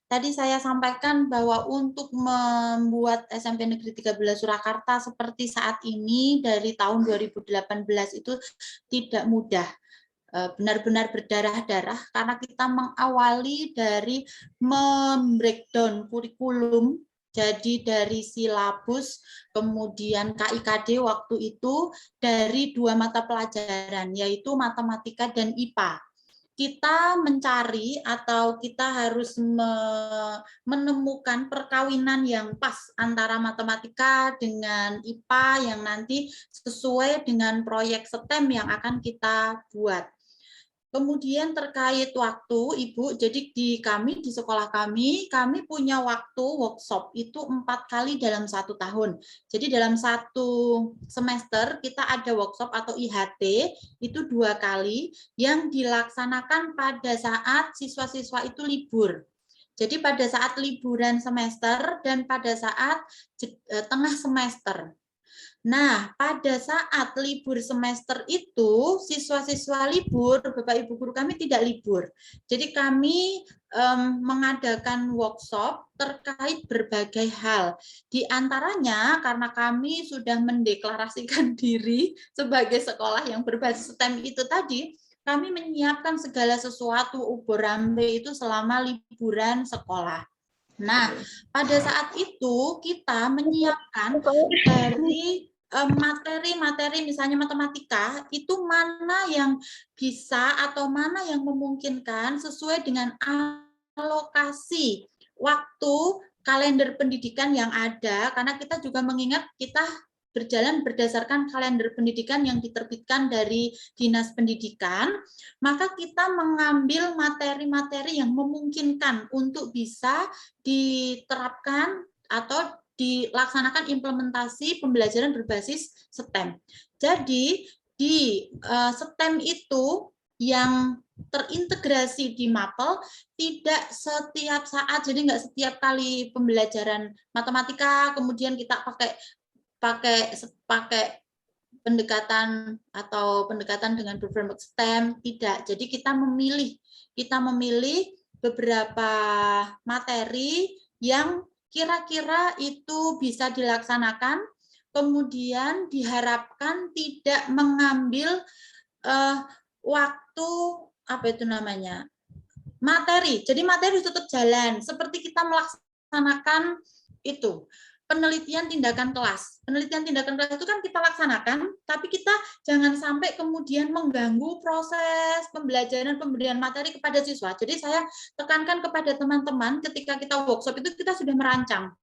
Tadi saya sampaikan bahwa untuk membuat SMP Negeri 13 Surakarta seperti saat ini dari tahun 2018 itu tidak mudah. Benar-benar berdarah-darah karena kita mengawali dari membreakdown kurikulum, jadi dari silabus, kemudian KIKD waktu itu dari 2 mata pelajaran, yaitu matematika dan IPA. Kita mencari atau kita harus menemukan perkawinan yang pas antara matematika dengan IPA yang nanti sesuai dengan proyek STEM yang akan kita buat. Kemudian terkait waktu, Ibu, jadi di sekolah kami punya waktu workshop itu 4 kali dalam 1 tahun. Jadi dalam 1 semester kita ada workshop atau IHT itu 2 kali yang dilaksanakan pada saat siswa-siswa itu libur. Jadi pada saat liburan semester dan pada saat tengah semester. Nah, pada saat libur semester itu, siswa-siswa libur, Bapak Ibu guru kami tidak libur. Jadi kami mengadakan workshop terkait berbagai hal. Di antaranya karena kami sudah mendeklarasikan diri sebagai sekolah yang berbasis STEM itu tadi, kami menyiapkan segala sesuatu uborambe itu selama liburan sekolah. Nah, pada saat itu kita menyiapkan dari materi-materi misalnya matematika itu mana yang bisa atau mana yang memungkinkan sesuai dengan alokasi waktu kalender pendidikan yang ada, karena kita juga mengingat kita berjalan berdasarkan kalender pendidikan yang diterbitkan dari Dinas Pendidikan, maka kita mengambil materi-materi yang memungkinkan untuk bisa diterapkan atau dilaksanakan implementasi pembelajaran berbasis STEM. Jadi di STEM itu yang terintegrasi di MAPEL tidak setiap saat, jadi nggak setiap kali pembelajaran matematika kemudian kita pakai pendekatan atau pendekatan dengan framework STEM, tidak. Jadi kita memilih beberapa materi yang kira-kira itu bisa dilaksanakan, kemudian diharapkan tidak mengambil waktu materi. Jadi materi tetap jalan, seperti kita melaksanakan itu penelitian tindakan kelas. Penelitian tindakan kelas itu kan kita laksanakan, tapi kita jangan sampai kemudian mengganggu proses pembelajaran pemberian materi kepada siswa. Jadi saya tekankan kepada teman-teman ketika kita workshop itu kita sudah merancang.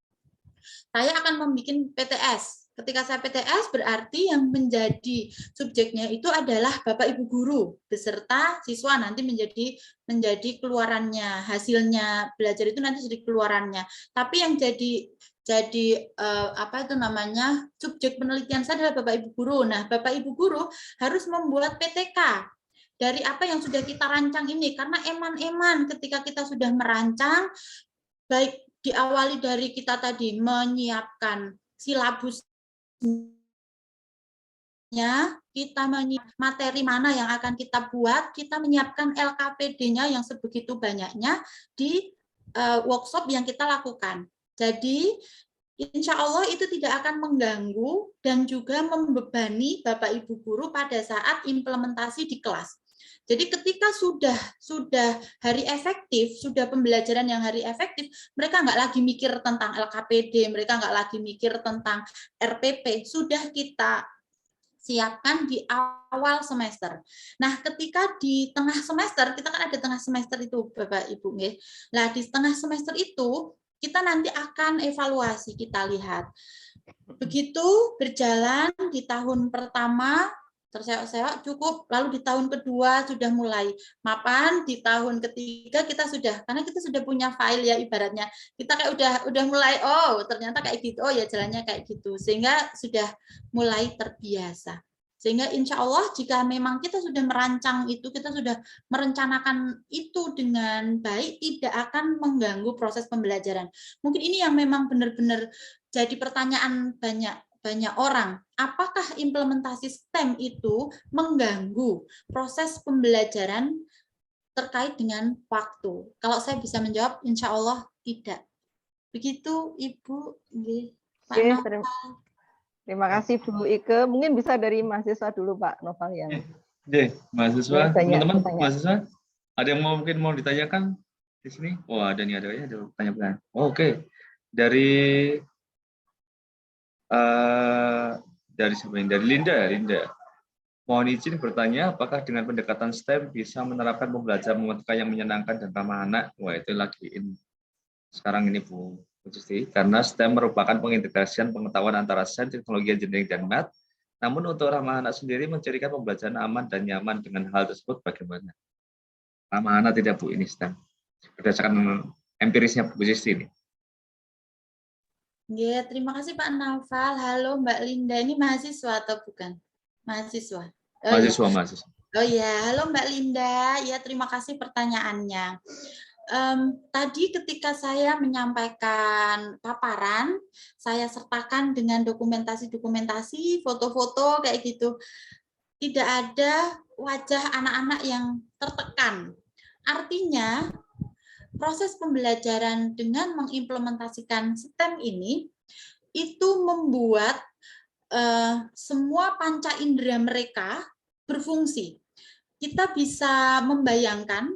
Saya akan membuat PTS. Ketika saya PTS berarti yang menjadi subjeknya itu adalah Bapak Ibu guru beserta siswa, nanti menjadi keluarannya, hasilnya belajar itu nanti jadi keluarannya. Tapi yang jadi apa itu namanya, subjek penelitian saya adalah Bapak Ibu guru. Nah, Bapak Ibu guru harus membuat PTK dari apa yang sudah kita rancang ini, karena eman-eman ketika kita sudah merancang, baik diawali dari kita tadi menyiapkan silabus, kita menyiapkan materi mana yang akan kita buat, kita menyiapkan LKPD-nya yang sebegitu banyaknya di workshop yang kita lakukan. Jadi insya Allah itu tidak akan mengganggu dan juga membebani Bapak Ibu guru pada saat implementasi di kelas. Jadi ketika sudah hari efektif, sudah pembelajaran yang hari efektif, mereka nggak lagi mikir tentang LKPD, mereka nggak lagi mikir tentang RPP, sudah kita siapkan di awal semester. Nah, ketika di tengah semester, kita kan ada tengah semester itu, Bapak Ibu. Nah, di tengah semester itu, kita nanti akan evaluasi, kita lihat. Begitu berjalan di tahun pertama, terseok-seok cukup, lalu di tahun kedua sudah mulai mapan, di tahun ketiga kita sudah, karena kita sudah punya file ya ibaratnya, kita kayak udah mulai, oh ternyata kayak gitu, oh ya jalannya kayak gitu, sehingga sudah mulai terbiasa. Sehingga insya Allah jika memang kita sudah merancang itu, kita sudah merencanakan itu dengan baik, tidak akan mengganggu proses pembelajaran. Mungkin ini yang memang benar-benar jadi pertanyaan banyak orang, apakah implementasi STEM itu mengganggu proses pembelajaran terkait dengan waktu? Kalau saya bisa menjawab, insya Allah tidak. Begitu Ibu. Pak Noval. Terima kasih Bu Ike. Mungkin bisa dari mahasiswa dulu Pak Noval yang. Mahasiswa, teman-teman mahasiswa, ada yang mungkin mau ditanyakan di sini? Wah, ada nih, ada pertanyaan. Oke. Dari siapa ini? Dari Linda. Mohon izin bertanya, apakah dengan pendekatan STEM bisa menerapkan pembelajaran matematika yang menyenangkan dan ramah anak? Wah, itu lagi sekarang ini Bu Justi, karena STEM merupakan pengintegrasian pengetahuan antara sains, teknologi, engineering, dan math. Namun untuk ramah anak sendiri mencirikan pembelajaran aman dan nyaman. Dengan hal tersebut bagaimana? Ramah anak tidak Bu ini STEM? Berdasarkan empirisnya Bu Justi ini. Ya, terima kasih Pak Naufal. Halo Mbak Linda, ini mahasiswa atau bukan? Mahasiswa. Mahasiswa. Oh ya, halo Mbak Linda. Ya, terima kasih pertanyaannya. Tadi ketika saya menyampaikan paparan, saya sertakan dengan dokumentasi, foto-foto kayak gitu. Tidak ada wajah anak-anak yang tertekan. Artinya, proses pembelajaran dengan mengimplementasikan STEM ini itu membuat semua panca indera mereka berfungsi. Kita bisa membayangkan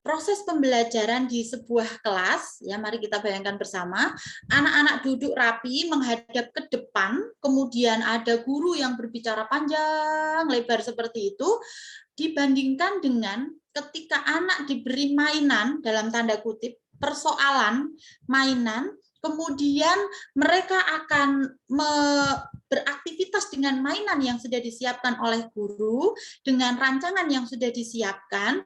proses pembelajaran di sebuah kelas, ya mari kita bayangkan bersama, anak-anak duduk rapi menghadap ke depan, kemudian ada guru yang berbicara panjang lebar seperti itu, dibandingkan dengan ketika anak diberi mainan, dalam tanda kutip, persoalan, mainan, kemudian mereka akan beraktivitas dengan mainan yang sudah disiapkan oleh guru, dengan rancangan yang sudah disiapkan,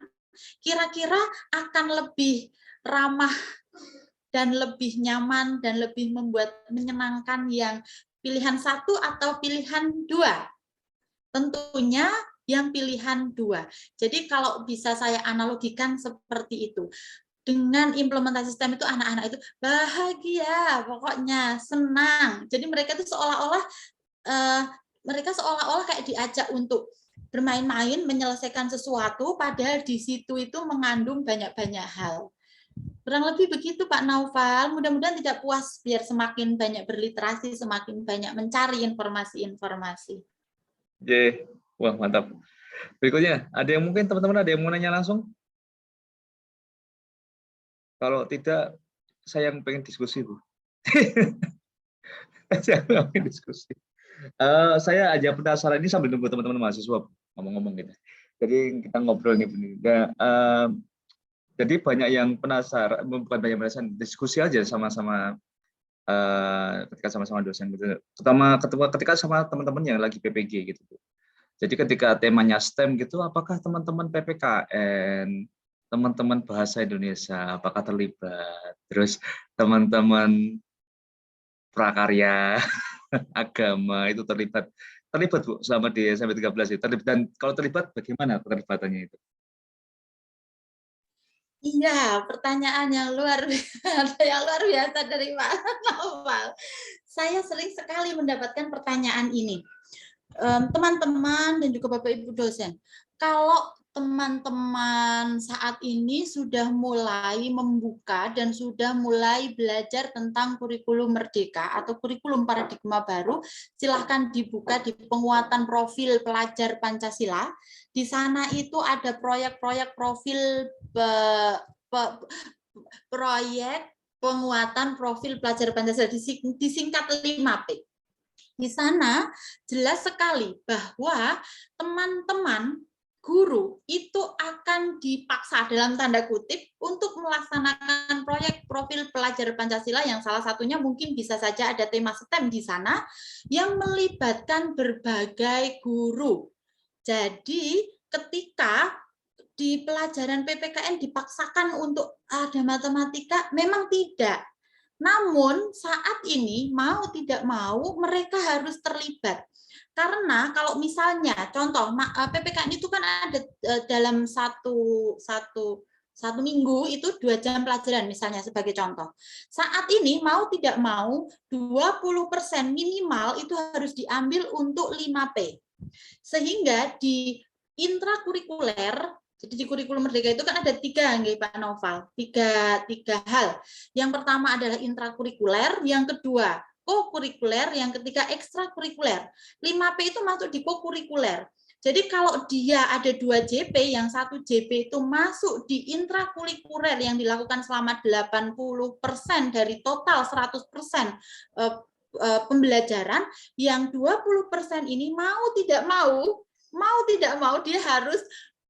kira-kira akan lebih ramah dan lebih nyaman dan lebih membuat menyenangkan yang pilihan 1 atau pilihan 2? Tentunya yang pilihan 2. Jadi kalau bisa saya analogikan seperti itu. Dengan implementasi STEM itu anak-anak itu bahagia, pokoknya senang. Jadi mereka itu seolah-olah kayak diajak untuk bermain-main, menyelesaikan sesuatu, padahal di situ itu mengandung banyak-banyak hal. Kurang lebih begitu Pak Naufal. Mudah-mudahan tidak puas, biar semakin banyak berliterasi, semakin banyak mencari informasi-informasi. Wah, mantap. Berikutnya, ada yang mungkin teman-teman ada yang mau nanya langsung? Kalau tidak, saya yang pengen diskusi, Bu. Saya pengen diskusi. Saya aja penasaran ini sambil nunggu teman-teman mahasiswa ngomong-ngomong gitu. Jadi kita ngobrol nih, jadi banyak yang penasaran, bukan banyak penasaran, diskusi aja sama-sama ketika sama-sama dosen gitu. Ketika sama teman-teman yang lagi PPG gitu, Bu. Jadi ketika temanya STEM gitu, apakah teman-teman PPKN, teman-teman bahasa Indonesia, apakah terlibat? Terus teman-teman prakarya, agama itu terlibat Bu selama di SMP 13 itu. Dan kalau terlibat bagaimana keterlibatannya itu? Iya, pertanyaan yang luar biasa, dari Pak Naufal. Saya sering sekali mendapatkan pertanyaan ini. Teman-teman dan juga Bapak Ibu dosen, kalau teman-teman saat ini sudah mulai membuka dan sudah mulai belajar tentang kurikulum merdeka atau kurikulum paradigma baru, silahkan dibuka di penguatan profil pelajar Pancasila. Di sana itu ada proyek-proyek profil proyek penguatan profil pelajar Pancasila, disingkat 5P. Di sana jelas sekali bahwa teman-teman guru itu akan dipaksa dalam tanda kutip untuk melaksanakan proyek profil pelajar Pancasila yang salah satunya mungkin bisa saja ada tema STEM di sana yang melibatkan berbagai guru. Jadi ketika di pelajaran PPKN dipaksakan untuk ada matematika, memang tidak. Namun saat ini mau tidak mau mereka harus terlibat. Karena kalau misalnya contoh PPKN itu kan ada dalam satu minggu itu 2 jam pelajaran misalnya sebagai contoh. Saat ini mau tidak mau 20% minimal itu harus diambil untuk 5P. Sehingga di intrakurikuler, jadi di kurikulum merdeka itu kan ada 3, nggih Pak Naufal, tiga hal. Yang pertama adalah intrakurikuler, yang kedua kokurikuler, yang ketiga ekstrakurikuler. 5P itu masuk di kokurikuler. Jadi kalau dia ada 2 JP, yang 1 JP itu masuk di intrakurikuler yang dilakukan selama 80% dari total 100% pembelajaran, yang 20% ini mau tidak mau dia harus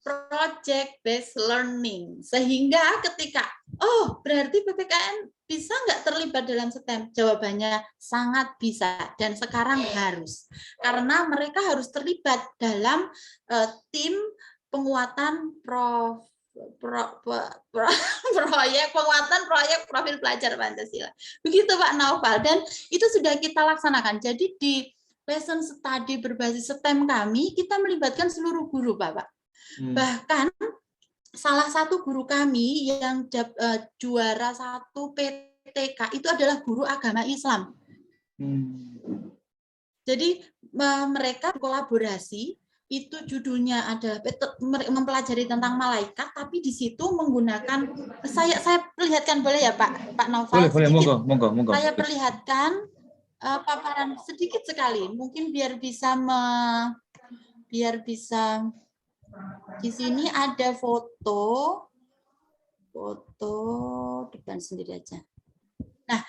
project based learning, sehingga ketika berarti PPKN bisa nggak terlibat dalam STEM? Jawabannya sangat bisa dan sekarang harus, karena mereka harus terlibat dalam tim penguatan proyek profil pelajar Pancasila. Begitu Pak Naufal, dan itu sudah kita laksanakan. Jadi di lesson study berbasis STEM kami kita melibatkan seluruh guru, Bapak. Bahkan salah satu guru kami yang juara 1 PTK itu adalah guru agama Islam. Jadi mereka kolaborasi, itu judulnya adalah mempelajari tentang malaikat, tapi di situ menggunakan, saya perlihatkan boleh ya Pak Naufal? Boleh, monggo. Saya perlihatkan paparan sedikit sekali, mungkin biar bisa di sini ada foto depan sendiri aja. Nah,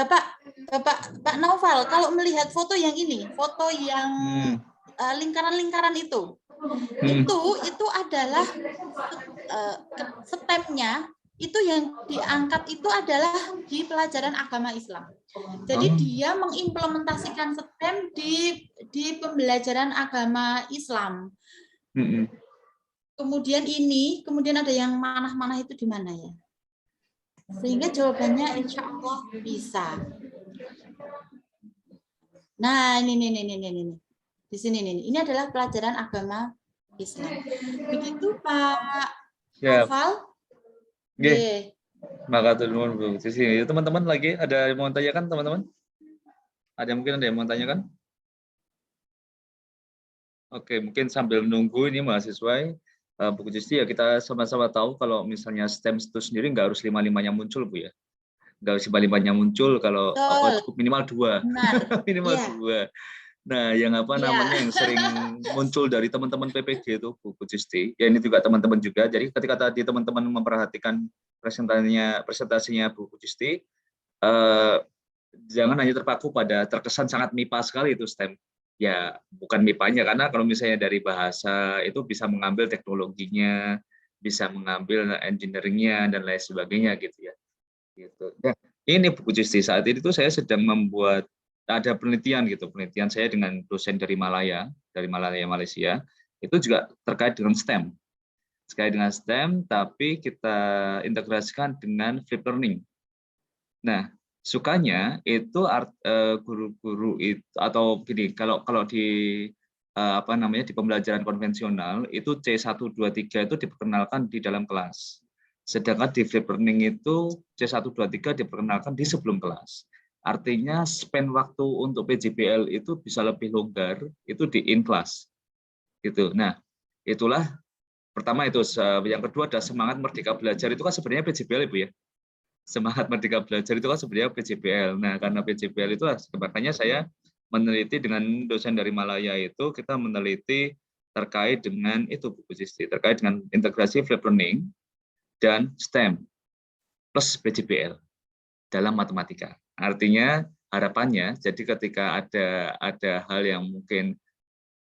Pak Naufal, kalau melihat foto yang ini, foto yang lingkaran-lingkaran itu adalah STEM-nya, itu yang diangkat itu adalah di pelajaran agama Islam. Jadi dia mengimplementasikan STEM di pembelajaran agama Islam. Kemudian ada yang manah-manah itu di mana ya? Sehingga jawabannya insya Allah bisa. Nah, ini. Di sini ini adalah pelajaran agama Islam. Begitu Pak Naufal? Oke. Makasih Bu Sisi. Teman-teman lagi ada yang mau tanyakan, teman-teman? Mungkin ada yang mau tanyakan? Oke, mungkin sambil menunggu ini mahasiswa, Bu Cisti, ya kita sama-sama tahu kalau misalnya STEM itu sendiri nggak harus 5-5-nya muncul, Bu ya. Nggak harus 5-5-nya muncul, kalau cukup minimal 2. Minimal 2. Nah, yang namanya yang sering muncul dari teman-teman PPG itu, Bu Cisti, ya ini juga teman-teman juga. Jadi ketika tadi teman-teman memperhatikan presentasinya Bu Cisti, jangan hanya terpaku pada terkesan sangat MIPA sekali itu STEM. Ya, bukan MIPA-nya, karena kalau misalnya dari bahasa itu bisa mengambil teknologinya, bisa mengambil engineering-nya dan lain sebagainya gitu ya. Gitu. Nah, Ini Bu Cisti, saat ini tuh saya sedang membuat ada penelitian gitu, penelitian saya dengan dosen dari Malaya Malaysia, itu juga terkait dengan STEM. Terkait dengan STEM, tapi kita integrasikan dengan flip learning. Nah, sukanya itu guru-guru itu atau gini, kalau di di pembelajaran konvensional itu C1, 2, 3 itu diperkenalkan di dalam kelas. Sedangkan di flip learning itu C1, 2, 3 diperkenalkan di sebelum kelas. Artinya span waktu untuk PJBL itu bisa lebih longgar itu di in class. Gitu. Nah, itulah pertama itu. Yang kedua ada semangat merdeka belajar, itu kan sebenarnya PJBL Ibu ya. Semangat merdeka belajar itu kan sebenarnya PJBL. Nah, karena PJBL itu makanya saya meneliti dengan dosen dari Malaya itu, kita meneliti terkait dengan itu Bu Cisti, terkait dengan integrasi flip learning dan STEM plus PJBL dalam matematika. Artinya harapannya jadi ketika ada hal yang mungkin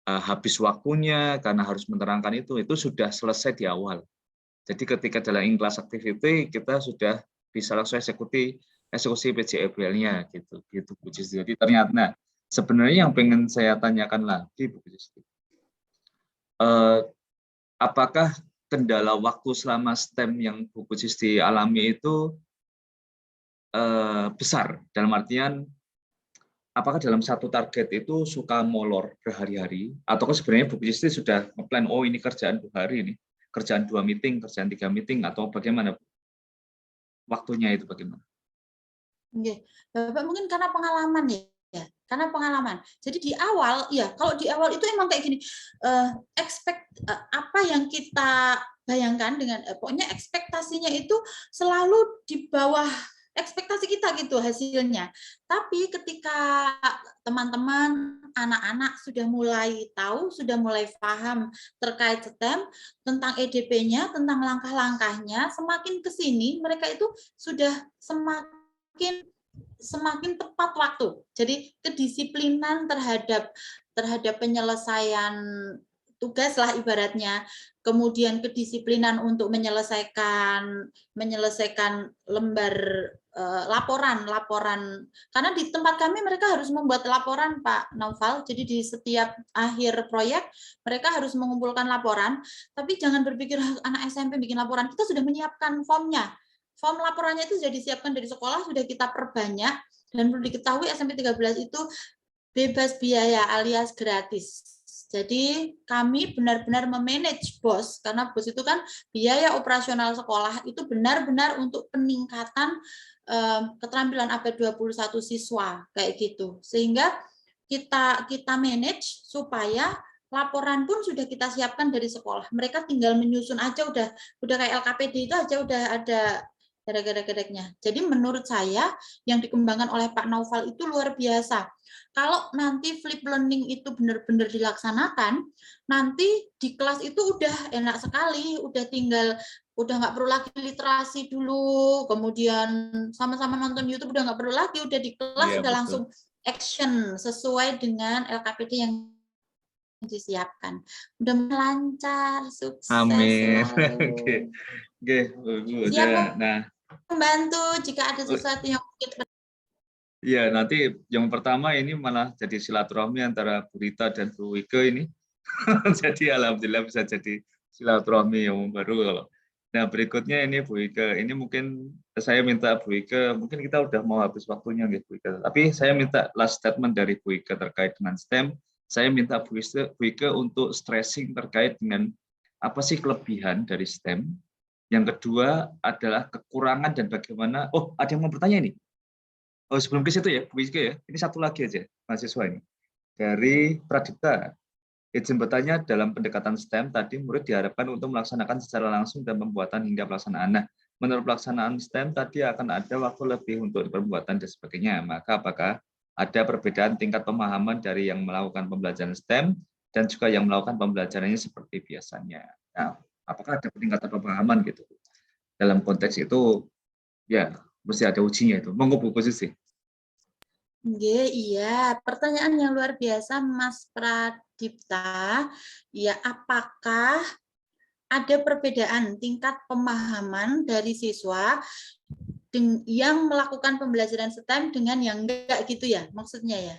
habis waktunya karena harus menerangkan itu sudah selesai di awal. Jadi ketika dalam in-class activity kita sudah bisa langsung eksekusi PJBL-nya gitu Bu Cisti. Jadi ternyata nah, sebenarnya yang pengen saya tanyakan lagi Bu Cisti, apakah kendala waktu selama STEM yang Bu Cisti alami itu besar, dalam artian apakah dalam satu target itu suka molor berhari-hari, ataukah sebenarnya Bu Cisti sudah ngeplan, oh ini kerjaan 2 hari, ini kerjaan 2 meeting, kerjaan 3 meeting, atau bagaimana waktunya itu bagaimana? Oke, Bapak mungkin karena pengalaman ya, karena pengalaman. Jadi di awal, ya kalau di awal itu emang kayak gini, apa yang kita bayangkan dengan, pokoknya ekspektasinya itu selalu di bawah ekspektasi kita gitu hasilnya. Tapi ketika teman-teman, anak-anak sudah mulai tahu, sudah mulai paham terkait STEM, tentang EDP-nya, tentang langkah-langkahnya, semakin ke sini mereka itu sudah semakin tepat waktu. Jadi kedisiplinan terhadap penyelesaian tugas lah ibaratnya, kemudian kedisiplinan untuk menyelesaikan lembar laporan karena di tempat kami mereka harus membuat laporan Pak Naufal. Jadi di setiap akhir proyek mereka harus mengumpulkan laporan, tapi jangan berpikir anak SMP bikin laporan, kita sudah menyiapkan formnya. Form laporannya itu sudah disiapkan dari sekolah, sudah kita perbanyak, dan perlu diketahui SMP 13 itu bebas biaya alias gratis. Jadi kami benar-benar memanage BOS, karena BOS itu kan biaya operasional sekolah itu benar-benar untuk peningkatan keterampilan abad 21 siswa kayak gitu. Sehingga kita manage supaya laporan pun sudah kita siapkan dari sekolah. Mereka tinggal menyusun aja, udah kayak LKPD itu aja udah ada gedek-gedeknya. Jadi menurut saya yang dikembangkan oleh Pak Naufal itu luar biasa. Kalau nanti flip learning itu benar-benar dilaksanakan, nanti di kelas itu udah enak sekali, udah nggak perlu lagi literasi dulu, kemudian sama-sama nonton YouTube udah nggak perlu lagi, udah di kelas udah langsung action sesuai dengan LKPD yang disiapkan. Mudah lancar, sukses Amin. selalu. Siap, nah, membantu jika ada sesuatu yang mungkin. Iya, nanti yang pertama ini malah jadi silaturahmi antara Bu Rita dan Bu Wike ini. Jadi alhamdulillah bisa jadi silaturahmi yang baru kalau. Nah, berikutnya ini Bu Wike, ini mungkin saya minta Bu Wike, mungkin kita udah mau habis waktunya nih Bu Wike. Tapi saya minta last statement dari Bu Wike terkait dengan STEM. Saya minta Bu Wike untuk stressing terkait dengan apa sih kelebihan dari STEM. Yang kedua adalah kekurangan dan bagaimana. Oh, ada yang mau bertanya ini? Oh, sebelum ke situ ya, Bu Wike ya. Ini satu lagi aja mahasiswa ini. Dari Pradipta. Izin bertanya, dalam pendekatan STEM tadi murid diharapkan untuk melaksanakan secara langsung dan pembuatan hingga pelaksanaan. Nah, menurut pelaksanaan STEM tadi akan ada waktu lebih untuk pembuatan dan sebagainya. Maka apakah ada perbedaan tingkat pemahaman dari yang melakukan pembelajaran STEM dan juga yang melakukan pembelajarannya seperti biasanya? Nah, apakah ada peningkatan pemahaman gitu? Dalam konteks itu, ya mesti ada ujinya itu. Monggo Bu Cisti. Iya, pertanyaan yang luar biasa Mas Pradipta. Ya, apakah ada perbedaan tingkat pemahaman dari siswa yang melakukan pembelajaran STEM dengan yang enggak gitu ya maksudnya ya.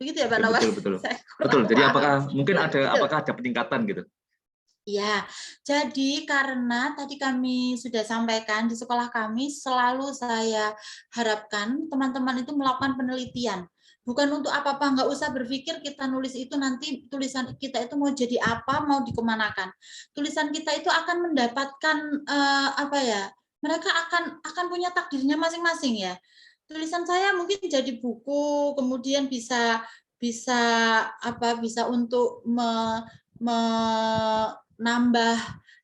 Begitu ya Pak Nawal? Betul. Betul. Jadi apakah ada peningkatan gitu? Ya, jadi karena tadi kami sudah sampaikan di sekolah kami selalu saya harapkan teman-teman itu melakukan penelitian. Bukan untuk apa-apa, nggak usah berpikir kita nulis itu nanti tulisan kita itu mau jadi apa, mau dikemanakan. Tulisan kita itu akan mendapatkan apa ya? Mereka akan punya takdirnya masing-masing ya. Tulisan saya mungkin jadi buku, kemudian bisa untuk menambah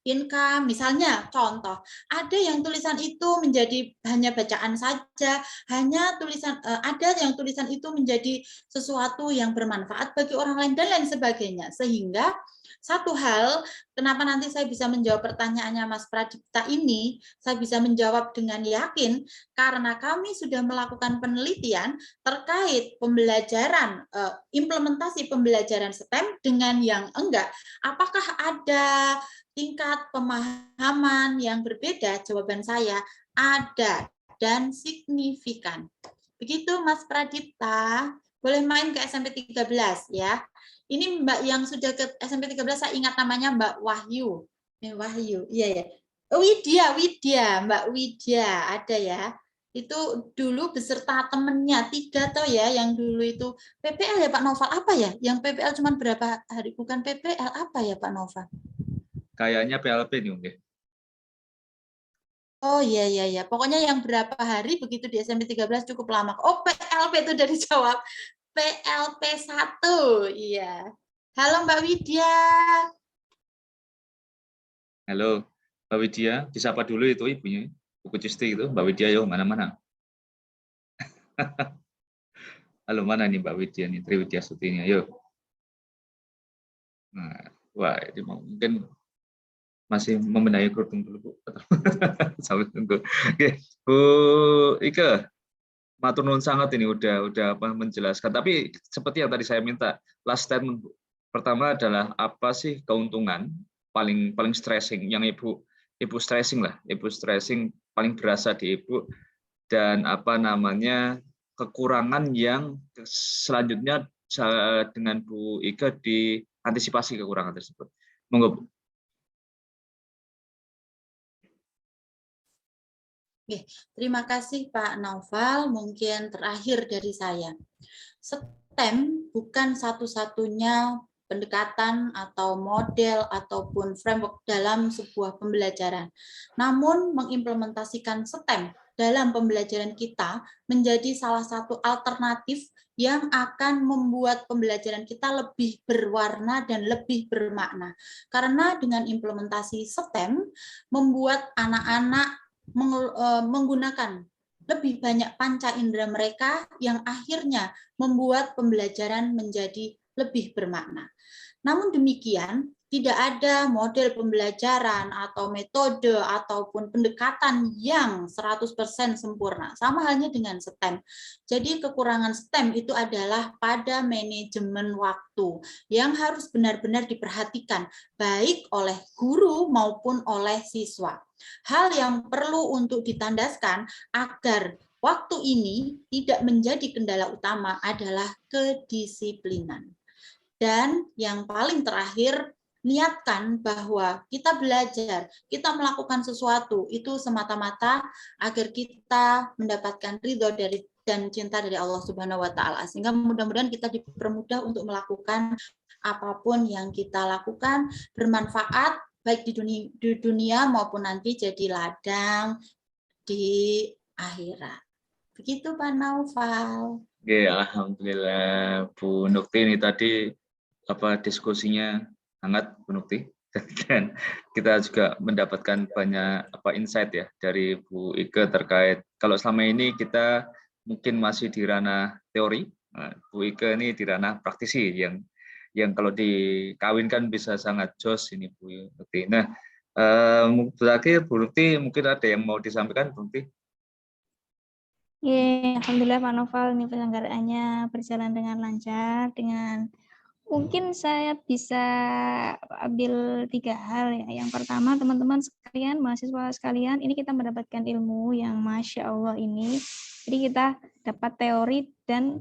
income, misalnya contoh, ada yang tulisan itu menjadi hanya bacaan saja, ada yang tulisan itu menjadi sesuatu yang bermanfaat bagi orang lain dan lain sebagainya. Sehingga satu hal, kenapa nanti saya bisa menjawab pertanyaannya Mas Pradipta ini, saya bisa menjawab dengan yakin, karena kami sudah melakukan penelitian terkait pembelajaran, implementasi pembelajaran STEM dengan yang enggak. Apakah ada tingkat pemahaman yang berbeda? Jawaban saya, ada dan signifikan. Begitu Mas Pradipta, boleh main ke SMP 13 ya. Ini Mbak yang sudah ke SMP 13, saya ingat namanya Mbak Wahyu. Wahyu, iya ya. Widya, Mbak Widya ada ya. Itu dulu beserta temennya 3 tuh ya, yang dulu itu PPL ya Pak Noval, apa ya? Yang PPL cuma berapa hari, bukan PPL, apa ya Pak Noval? Kayaknya PLP nih mungkin. Oh iya. Pokoknya yang berapa hari begitu di SMP 13 cukup lama. Oh PLP itu udah dijawab. PLP 1, iya. Halo Mbak Widya. Halo Mbak Widya, disapa dulu itu ibunya, Buku Cisti itu, Mbak Widya yo mana-mana. Halo mana nih Mbak Widya nih, Triwidya Sutinya, yuk. Nah, wah ini mungkin masih membenahi kerudung dulu Bu. Sampai tunggu. Oke, Bu Ike, matur nuwun sangat ini udah menjelaskan. Tapi seperti yang tadi saya minta, last statement Bu. Pertama adalah apa sih keuntungan paling stressing yang Ibu stressing lah, Ibu stressing paling berasa di Ibu, dan kekurangan yang selanjutnya dengan Bu Ike diantisipasi kekurangan tersebut. Monggo Bu. Oke, terima kasih Pak Naufal. Mungkin terakhir dari saya. STEM bukan satu-satunya pendekatan atau model ataupun framework dalam sebuah pembelajaran. Namun mengimplementasikan STEM dalam pembelajaran kita menjadi salah satu alternatif yang akan membuat pembelajaran kita lebih berwarna dan lebih bermakna. Karena dengan implementasi STEM membuat anak-anak menggunakan lebih banyak panca indera mereka yang akhirnya membuat pembelajaran menjadi lebih bermakna. Namun demikian, tidak ada model pembelajaran atau metode ataupun pendekatan yang 100% sempurna. Sama halnya dengan STEM. Jadi kekurangan STEM itu adalah pada manajemen waktu yang harus benar-benar diperhatikan baik oleh guru maupun oleh siswa. Hal yang perlu untuk ditandaskan agar waktu ini tidak menjadi kendala utama adalah kedisiplinan. Dan yang paling terakhir, niatkan bahwa kita belajar, kita melakukan sesuatu itu semata-mata agar kita mendapatkan ridho dari dan cinta dari Allah Subhanahu wa taala. Sehingga mudah-mudahan kita dipermudah untuk melakukan apapun yang kita lakukan bermanfaat baik di dunia maupun nanti jadi ladang di akhirat. Begitu Pak Naufal. Oke, alhamdulillah Bu Nukti ini tadi diskusinya hangat Bu Nukti, dan kita juga mendapatkan banyak insight ya dari Bu Ike terkait kalau selama ini kita mungkin masih di ranah teori, Bu Ike ini di ranah praktisi yang kalau dikawinkan bisa sangat jos ini Bu Nukti. Nah, terakhir Bu Nukti mungkin ada yang mau disampaikan Bu Nukti? Alhamdulillah Pak Noval, ini penyelenggaraannya berjalan dengan lancar, dengan Mungkin saya bisa ambil 3 hal ya. Yang pertama, teman-teman sekalian, mahasiswa sekalian, ini kita mendapatkan ilmu yang Masya Allah ini. Jadi kita dapat teori dan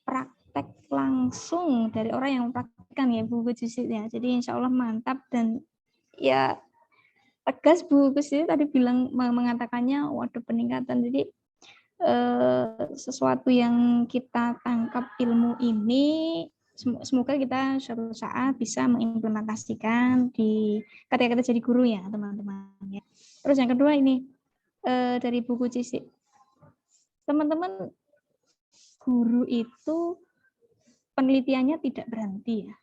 praktek langsung dari orang yang mempraktikkan ya Bu Gusti ya. Jadi insya Allah mantap dan ya tegas Bu Gusti tadi bilang mengatakannya waduh peningkatan. Jadi sesuatu yang kita tangkap ilmu ini semoga kita suatu saat bisa mengimplementasikan di ketika kita jadi guru ya teman-teman ya. Terus yang kedua ini dari buku Cici, teman-teman guru itu penelitiannya tidak berhenti ya.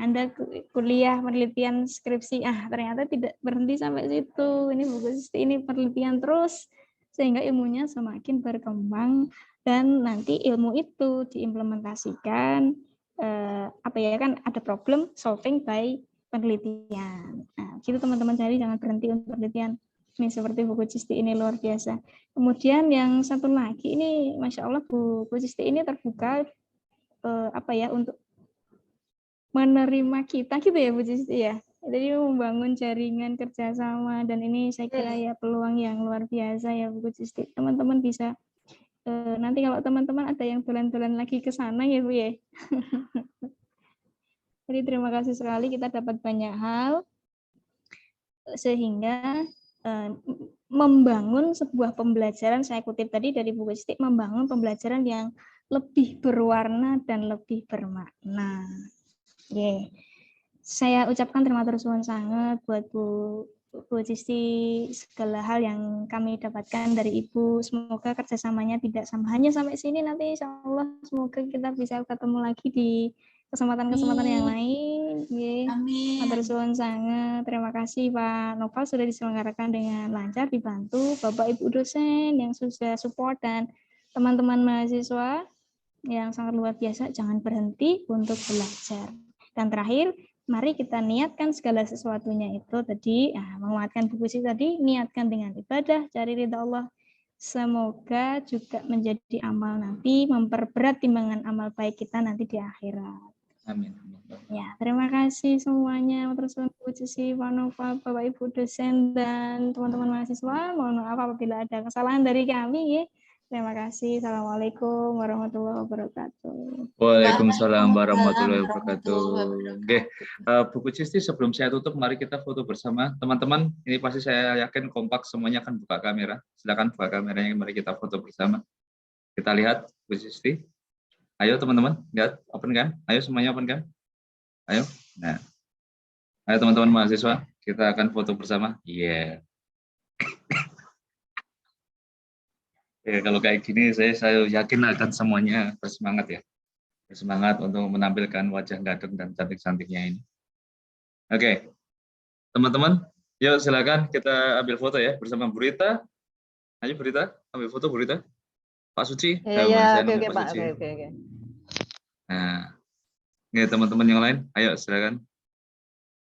Anda kuliah penelitian skripsi ternyata tidak berhenti sampai situ. Ini buku Cici ini penelitian terus sehingga ilmunya semakin berkembang dan nanti ilmu itu diimplementasikan kan ada problem solving by penelitian. Nah, gitu teman-teman, jadi jangan berhenti untuk penelitian. Ini seperti buku Cisti ini luar biasa. Kemudian yang satu lagi ini Masya Allah buku Cisti ini terbuka untuk menerima kita gitu ya Bu Cisti ya. Jadi membangun jaringan kerjasama dan ini saya kira ya peluang yang luar biasa ya Bu Cisti. Teman-teman bisa nanti kalau teman-teman ada yang dolan-dolan lagi ke sana ya Bu ya. Jadi terima kasih sekali kita dapat banyak hal sehingga membangun sebuah pembelajaran, saya kutip tadi dari buku Siti, membangun pembelajaran yang lebih berwarna dan lebih bermakna. Saya ucapkan terima kasih sangat buat Bu Cisti segala hal yang kami dapatkan dari Ibu. Semoga kerjasamanya tidak hanya sampai sini, nanti insya Allah semoga kita bisa ketemu lagi di kesempatan-kesempatan yang lain. Amin. Matur suwun sangat. Terima kasih Pak Noval sudah diselenggarakan dengan lancar, dibantu Bapak Ibu dosen yang sudah support dan teman-teman mahasiswa yang sangat luar biasa. Jangan berhenti untuk belajar. Dan terakhir, mari kita niatkan segala sesuatunya itu tadi, menguatkan buku sih tadi, niatkan dengan ibadah, cari ridha Allah. Semoga juga menjadi amal nanti, memperberat timbangan amal baik kita nanti di akhirat. Amin. Ya, terima kasih semuanya. Terus puji sih Pak Nova, Bapak Ibu dosen dan teman-teman mahasiswa. Mohon maaf apabila ada kesalahan dari kami. Ya. Terima kasih. Assalamualaikum warahmatullahi wabarakatuh. Waalaikumsalam warahmatullahi wabarakatuh. Oke, Bu Cisti, sebelum saya tutup, mari kita foto bersama. Teman-teman, ini pasti saya yakin kompak semuanya akan buka kamera. Silakan buka kameranya, mari kita foto bersama. Kita lihat, Bu Cisti. Ayo teman-teman, lihat, open kan? Ayo semuanya open kan? Ayo. Nah, ayo teman-teman mahasiswa, kita akan foto bersama. Iya. Ya, kalau kayak gini saya yakin akan semuanya bersemangat ya. Bersemangat untuk menampilkan wajah gadung dan cantik-cantiknya ini. Oke. Teman-teman, yuk silakan kita ambil foto ya bersama Bu Rita. Ayo Bu Rita, ambil foto Bu Rita. Pak Suci. Oke Pak. Oke. Nah, ini teman-teman yang lain, ayo silakan.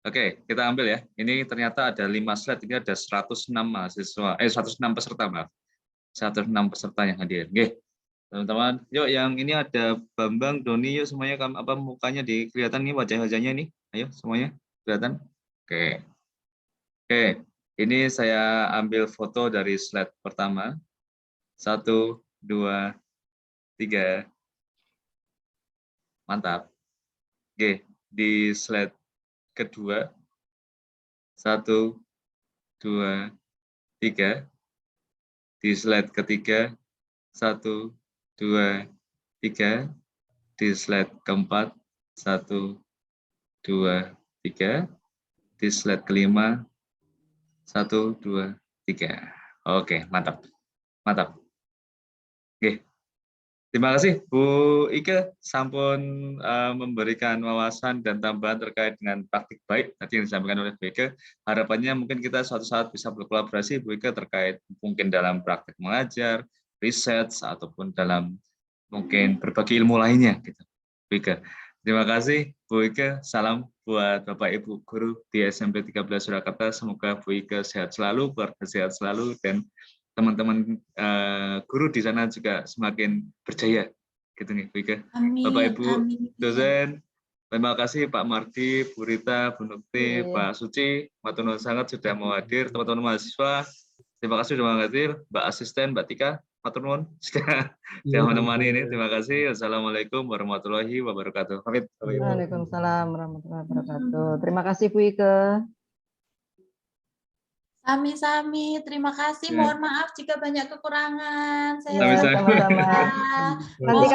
Oke, kita ambil ya. Ini ternyata ada 5 slide, ini ada 106 mahasiswa, 106 peserta, maaf. 106 peserta yang hadir. Oke, teman-teman. Yuk, yang ini ada Bambang, Doni, yuk semuanya mukanya kelihatan nih wajah-wajahnya nih. Ayo semuanya kelihatan. Oke. Oke, ini saya ambil foto dari slide pertama. 1, 2, 3. Mantap. Oke, di slide kedua. 1, 2, 3. Di slide ketiga. 1, 2, 3. Di slide keempat. 1, 2, 3. Di slide kelima. 1, 2, 3. Oke, mantap. Mantap. Oke. Terima kasih Bu Ike sampun memberikan wawasan dan tambahan terkait dengan praktik baik tadi yang disampaikan oleh Bu Ike. Harapannya mungkin kita suatu saat bisa berkolaborasi Bu Ike terkait mungkin dalam praktik mengajar, riset ataupun dalam mungkin berbagai ilmu lainnya gitu. Bu Ike. Terima kasih Bu Ike. Salam buat Bapak Ibu guru di SMP 13 Surakarta. Semoga Bu Ike sehat selalu, keluarga sehat selalu dan teman-teman guru di sana juga semakin berjaya gitu nih Bu Ike. Bapak Ibu dosen, Terima kasih Pak Mardi, Bu Rita, Bu Nukti, Iya. Pak Suci, matur nuwun sangat sudah mau hadir, teman-teman mahasiswa. Terima kasih sudah mau hadir, Mbak Asisten, Mbak Tika, matur nuwun sudah menemani ini. Terima kasih. Wassalamualaikum warahmatullahi wabarakatuh. Pamit. Waalaikumsalam warahmatullahi wabarakatuh. Terima kasih Bu Ike. Sami-sami, terima kasih. Ya. Mohon maaf jika banyak kekurangan. Saya Ya, Sami-sami. sama-sama. juga. Nanti